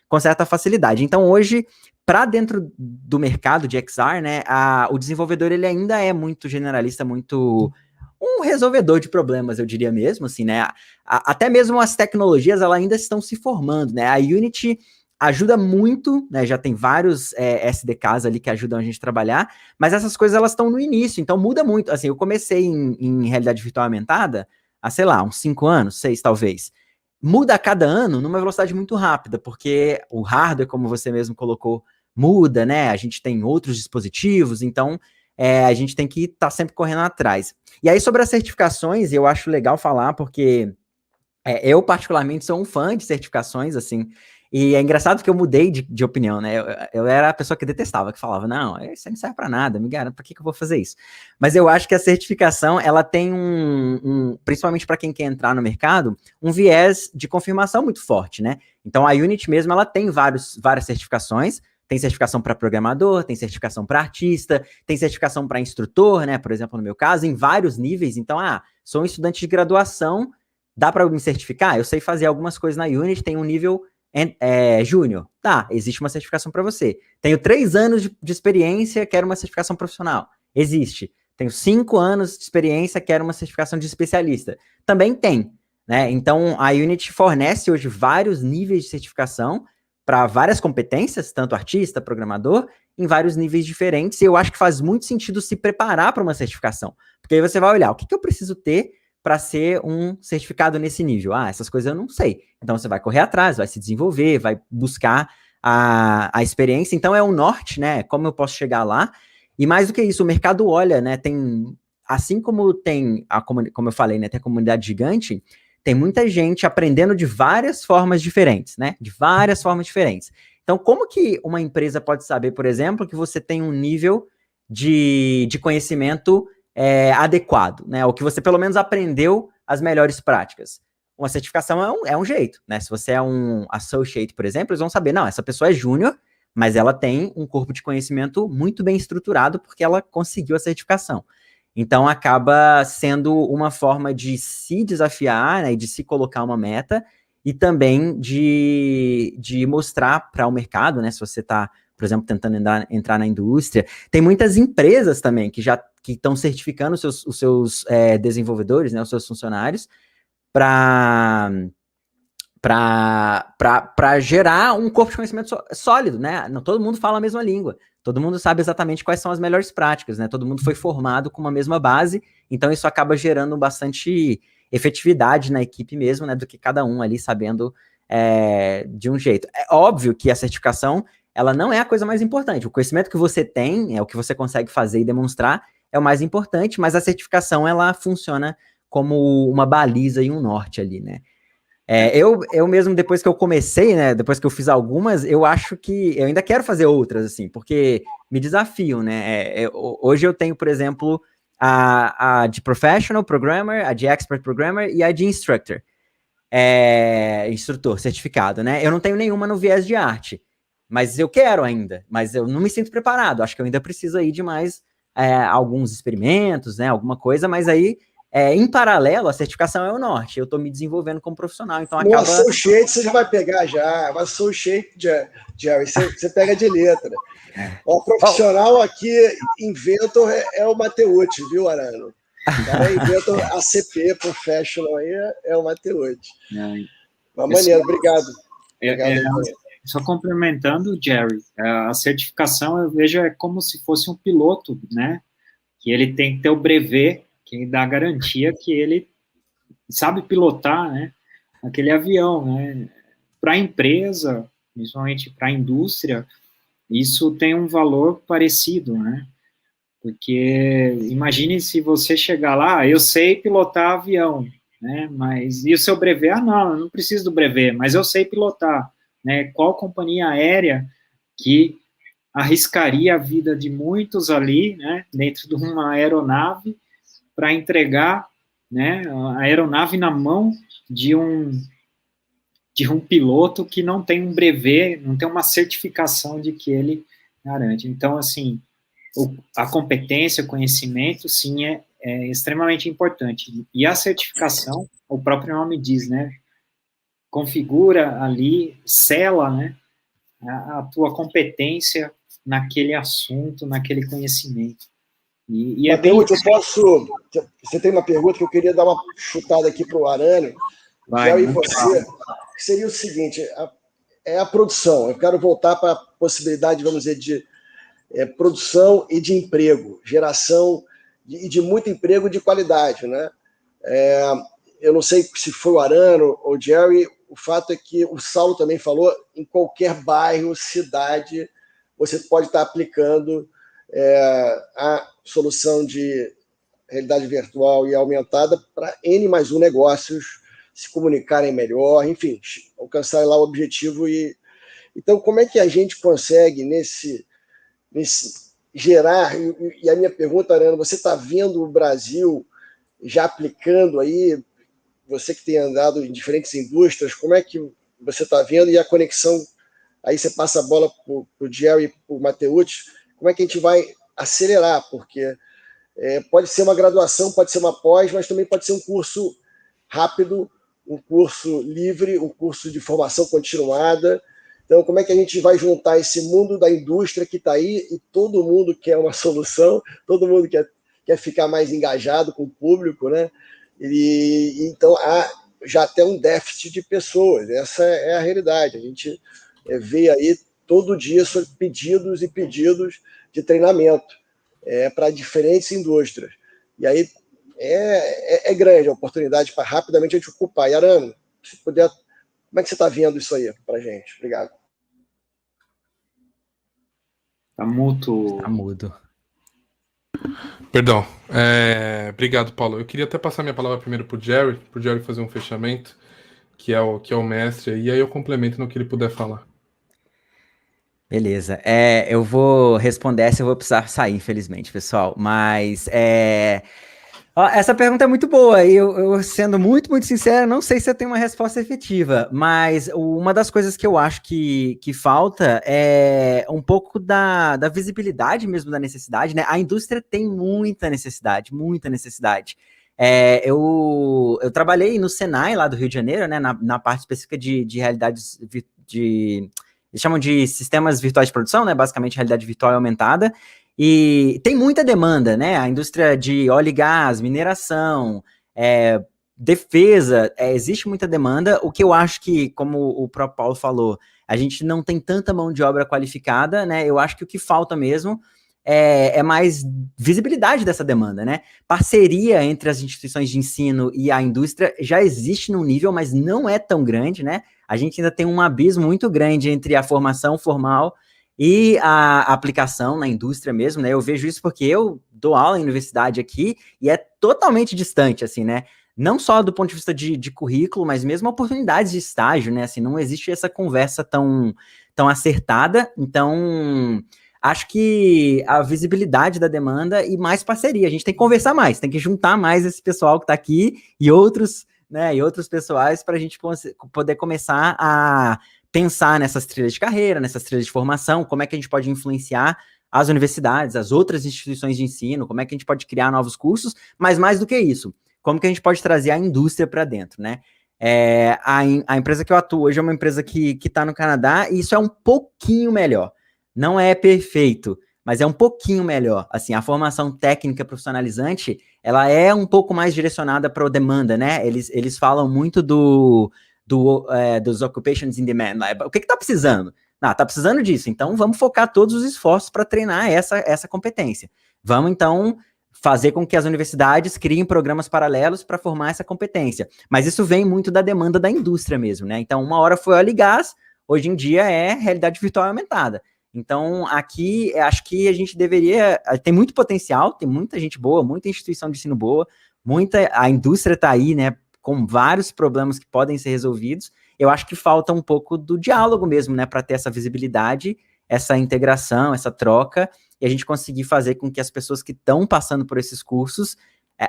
com certa facilidade. Então, hoje, para dentro do mercado de XR, né? O desenvolvedor ele ainda é muito generalista, muito um resolvedor de problemas, eu diria mesmo, assim, né? Até mesmo as tecnologias, elas ainda estão se formando, né? A Unity ajuda muito, né? Já tem vários SDKs ali que ajudam a gente a trabalhar, mas essas coisas, elas estão no início, então muda muito. Assim, eu comecei em realidade virtual aumentada há, sei lá, uns 5 anos, 6 talvez. Muda a cada ano numa velocidade muito rápida, porque o hardware, como você mesmo colocou, muda, né? A gente tem outros dispositivos, então a gente tem que estar sempre correndo atrás. E aí, sobre as certificações, eu acho legal falar, porque eu, particularmente, sou um fã de certificações, assim, e é engraçado que eu mudei de opinião, né? Eu era a pessoa que detestava, que falava, não, isso não serve para nada, me garanto, para que eu vou fazer isso? Mas eu acho que a certificação, ela tem principalmente para quem quer entrar no mercado, um viés de confirmação muito forte, né? Então, a Unity mesmo, ela tem várias certificações. Tem certificação para programador, tem certificação para artista, tem certificação para instrutor, né? Por exemplo, no meu caso, em vários níveis. Então, sou um estudante de graduação, dá para me certificar? Eu sei fazer algumas coisas na Unity, tem um nível júnior. Tá, existe uma certificação para você. Tenho 3 anos de experiência, quero uma certificação profissional. Existe. Tenho 5 anos de experiência, quero uma certificação de especialista. Também tem, né? Então, a Unity fornece hoje vários níveis de certificação para várias competências, tanto artista, programador, em vários níveis diferentes, e eu acho que faz muito sentido se preparar para uma certificação, porque aí você vai olhar, o que eu preciso ter para ser um certificado nesse nível? Essas coisas eu não sei. Então você vai correr atrás, vai se desenvolver, vai buscar a experiência, então é o norte, né, como eu posso chegar lá, e mais do que isso, o mercado olha, né, tem, assim como tem, como eu falei, né, tem a comunidade gigante, tem muita gente aprendendo de várias formas diferentes, né? De várias formas diferentes. Então, como que uma empresa pode saber, por exemplo, que você tem um nível de conhecimento adequado, né? Ou que você pelo menos aprendeu as melhores práticas? Uma certificação é um jeito, né? Se você é um associate, por exemplo, eles vão saber, não, essa pessoa é júnior, mas ela tem um corpo de conhecimento muito bem estruturado porque ela conseguiu a certificação. Então, acaba sendo uma forma de se desafiar, né, e de se colocar uma meta, e também de mostrar para o mercado, né, se você está, por exemplo, tentando entrar na indústria. Tem muitas empresas também que estão certificando os seus desenvolvedores, né, os seus funcionários, para gerar um corpo de conhecimento sólido, né? Não todo mundo fala a mesma língua, todo mundo sabe exatamente quais são as melhores práticas, né? Todo mundo foi formado com uma mesma base, então isso acaba gerando bastante efetividade na equipe mesmo, né? Do que cada um ali sabendo de um jeito. É óbvio que a certificação, ela não é a coisa mais importante. O conhecimento que você tem, o que você consegue fazer e demonstrar, é o mais importante, mas a certificação, ela funciona como uma baliza e um norte ali, né? Eu mesmo, depois que eu comecei, né, depois que eu fiz algumas, eu acho que eu ainda quero fazer outras, assim, porque me desafiam, né? Hoje eu tenho, por exemplo, a de Professional Programmer, a de Expert Programmer e a de Instructor, instrutor certificado, né? Eu não tenho nenhuma no viés de arte, mas eu quero ainda, mas eu não me sinto preparado, acho que eu ainda preciso aí de mais alguns experimentos, né, alguma coisa, mas aí em paralelo, a certificação é o norte. Eu estou me desenvolvendo como profissional, então no associate você já vai pegar já. O associate, Jerry, você pega de letra. O profissional aqui, inventor, é o Mateucci, viu, Arano? O cara inventor ACP, professional, aí é o Mateucci. Uma maneira, obrigado. Só complementando, Jerry, a certificação eu vejo como se fosse um piloto, né? Que ele tem que ter o brevet, que dá a garantia que ele sabe pilotar, né, aquele avião, né? Para a empresa, principalmente para a indústria, isso tem um valor parecido, né? Porque imagine se você chegar lá, eu sei pilotar avião, né? Mas e o seu brevet? Não, eu não preciso do brevet, mas eu sei pilotar, né? Qual companhia aérea que arriscaria a vida de muitos ali, né, dentro de uma aeronave, para entregar, né, a aeronave na mão de um piloto que não tem um brevet, não tem uma certificação de que ele garante. Então, assim, a competência, o conhecimento, sim, é extremamente importante. E a certificação, o próprio nome diz, né, configura ali, sela, né, a tua competência naquele assunto, naquele conhecimento. Mateus, você tem uma pergunta que eu queria dar uma chutada aqui para o Arânio. Eu e você, seria o seguinte, a produção. Eu quero voltar para a possibilidade, vamos dizer, de produção e de emprego, geração e de muito emprego de qualidade, né? Eu não sei se foi o Arano ou o Jerry, o fato é que o Saulo também falou, em qualquer bairro, cidade, você pode estar aplicando a solução de realidade virtual e aumentada para N+1 negócios se comunicarem melhor, enfim, alcançar lá o objetivo. Então, como é que a gente consegue nesse gerar, e a minha pergunta, Arana, você está vendo o Brasil já aplicando aí, você que tem andado em diferentes indústrias, como é que você está vendo, e a conexão, aí você passa a bola para o Jerry e para o Mateucci, como é que a gente vai acelerar, porque pode ser uma graduação, pode ser uma pós, mas também pode ser um curso rápido, um curso livre, um curso de formação continuada. Então, como é que a gente vai juntar esse mundo da indústria que está aí e todo mundo quer uma solução, todo mundo quer ficar mais engajado com o público, né? Então, há já até um déficit de pessoas, essa é a realidade. A gente vê aí todo dia sobre pedidos e pedidos de treinamento para diferentes indústrias. E aí é grande a oportunidade para rapidamente a gente ocupar. E, Arano, se puder, como é que você está vendo isso aí para a gente? Obrigado. Está mudo. Tá mudo. Perdão. Obrigado, Paulo. Eu queria até passar minha palavra primeiro para o Jerry fazer um fechamento, que é o mestre, e aí eu complemento no que ele puder falar. Beleza. Eu vou responder essa, eu vou precisar sair, infelizmente, pessoal. Mas ó, essa pergunta é muito boa. E eu, sendo muito, muito sincero, não sei se eu tenho uma resposta efetiva. Mas uma das coisas que eu acho que falta é um pouco da visibilidade mesmo da necessidade, né? A indústria tem muita necessidade, muita necessidade. Eu trabalhei no Senai, lá do Rio de Janeiro, né? Na parte específica de realidades eles chamam de sistemas virtuais de produção, né? Basicamente, realidade virtual aumentada. E tem muita demanda, né? A indústria de óleo e gás, mineração, defesa, existe muita demanda. O que eu acho que, como o próprio Paulo falou, a gente não tem tanta mão de obra qualificada, né? Eu acho que o que falta mesmo é mais visibilidade dessa demanda, né? Parceria entre as instituições de ensino e a indústria já existe num nível, mas não é tão grande, né? A gente ainda tem um abismo muito grande entre a formação formal e a aplicação na indústria mesmo, né? Eu vejo isso porque eu dou aula em universidade aqui e é totalmente distante, assim, né? Não só do ponto de vista de currículo, mas mesmo oportunidades de estágio, né? Assim, não existe essa conversa tão acertada. Então, acho que a visibilidade da demanda e mais parceria. A gente tem que conversar mais, tem que juntar mais esse pessoal que está aqui e outros, né? E outros pessoais para a gente poder começar a pensar nessas trilhas de carreira, nessas trilhas de formação, como é que a gente pode influenciar as universidades, as outras instituições de ensino, como é que a gente pode criar novos cursos, mas mais do que isso, como que a gente pode trazer a indústria para dentro, né? A empresa que eu atuo hoje é uma empresa que está no Canadá e isso é um pouquinho melhor. Não é perfeito, mas é um pouquinho melhor. Assim, a formação técnica profissionalizante, ela é um pouco mais direcionada para a demanda, né? Eles falam muito dos occupations in demand. O que está precisando? Está precisando disso. Então, vamos focar todos os esforços para treinar essa competência. Vamos, então, fazer com que as universidades criem programas paralelos para formar essa competência. Mas isso vem muito da demanda da indústria mesmo, né? Então, uma hora foi óleo e gás, hoje em dia é realidade virtual aumentada. Então, aqui, acho que a gente deveria... Tem muito potencial, tem muita gente boa, muita instituição de ensino boa, a indústria está aí, né, com vários problemas que podem ser resolvidos. Eu acho que falta um pouco do diálogo mesmo, né, para ter essa visibilidade, essa integração, essa troca, e a gente conseguir fazer com que as pessoas que estão passando por esses cursos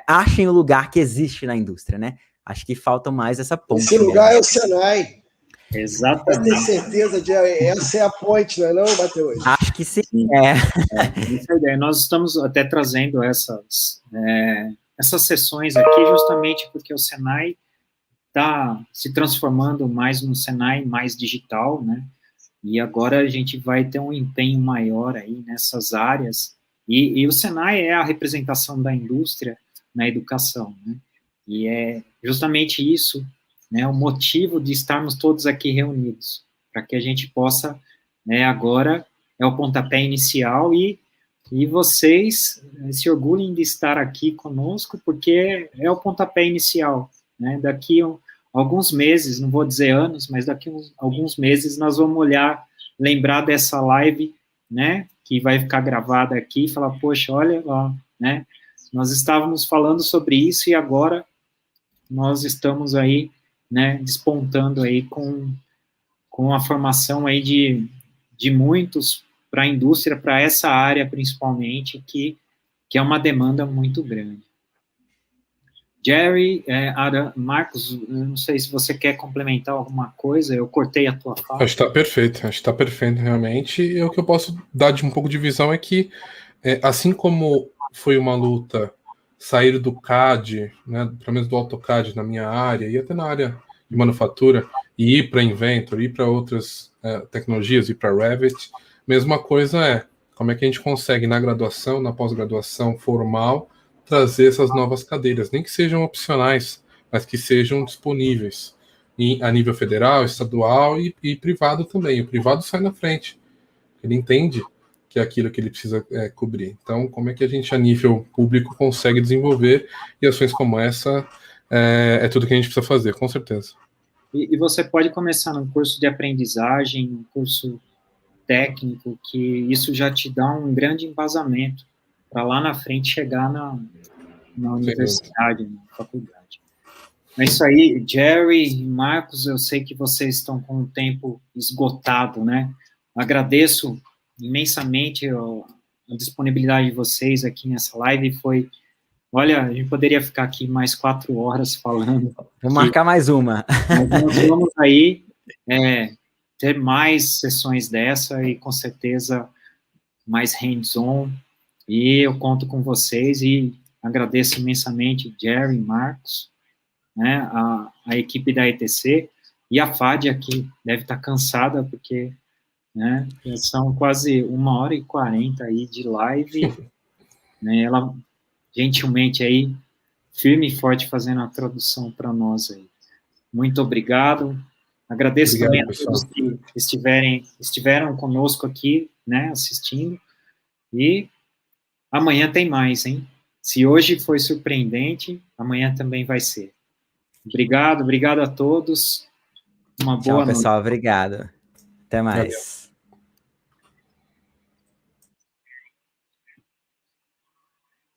achem o lugar que existe na indústria, né? Acho que falta mais essa ponte. Esse lugar é o Senai. Exatamente. Pode ter certeza de essa é a ponte, não é não, Matheus? Acho que sim. Essa é a ideia. Nós estamos até trazendo essas sessões aqui justamente porque o Senai está se transformando mais num Senai mais digital, né? E agora a gente vai ter um empenho maior aí nessas áreas. E o Senai é a representação da indústria na educação, né? E é justamente isso, né, o motivo de estarmos todos aqui reunidos, para que a gente possa, né, agora é o pontapé inicial e vocês se orgulhem de estar aqui conosco, porque é o pontapé inicial, né? Daqui alguns meses, não vou dizer anos, mas daqui alguns meses nós vamos lembrar dessa live, né, que vai ficar gravada aqui e falar, poxa, olha lá, né, nós estávamos falando sobre isso e agora nós estamos aí, né, despontando aí com a formação aí de muitos para a indústria, para essa área principalmente, que é uma demanda muito grande. Jerry, Adam, Marcos, não sei se você quer complementar alguma coisa, eu cortei a tua fala. Acho que está perfeito realmente, e o que eu posso dar de um pouco de visão é que, assim como foi uma luta sair do CAD, né, pelo menos do AutoCAD na minha área, e até na área de manufatura, e ir para Inventor, ir para outras tecnologias, ir para Revit, mesma coisa como é que a gente consegue na graduação, na pós-graduação formal, trazer essas novas cadeiras, nem que sejam opcionais, mas que sejam disponíveis a nível federal, estadual e privado também. O privado sai na frente, ele entende que é aquilo que ele precisa cobrir. Então, como é que a gente, a nível público, consegue desenvolver, e ações como essa é tudo que a gente precisa fazer, com certeza. E você pode começar num curso de aprendizagem, um curso técnico, que isso já te dá um grande embasamento para lá na frente chegar na universidade, na faculdade. É isso aí, Jerry e Marcos, eu sei que vocês estão com o tempo esgotado, né? Agradeço imensamente a disponibilidade de vocês aqui nessa live. Olha, a gente poderia ficar aqui mais 4 horas falando. Vou marcar mais uma. Mas nós vamos aí ter mais sessões dessa e, com certeza, mais hands-on. E eu conto com vocês e agradeço imensamente Jerry, Marcos, né, a equipe da ETC e a Fádia, que deve estar cansada, porque, né, são quase 1h40 aí de live, né, ela gentilmente aí, firme e forte, fazendo a tradução para nós aí. Muito obrigado. Agradeço também a todos que estiveram conosco aqui, né, assistindo. E amanhã tem mais, hein? Se hoje foi surpreendente, amanhã também vai ser. Obrigado a todos. Uma boa Tchau, pessoal. noite. Obrigado. Até mais.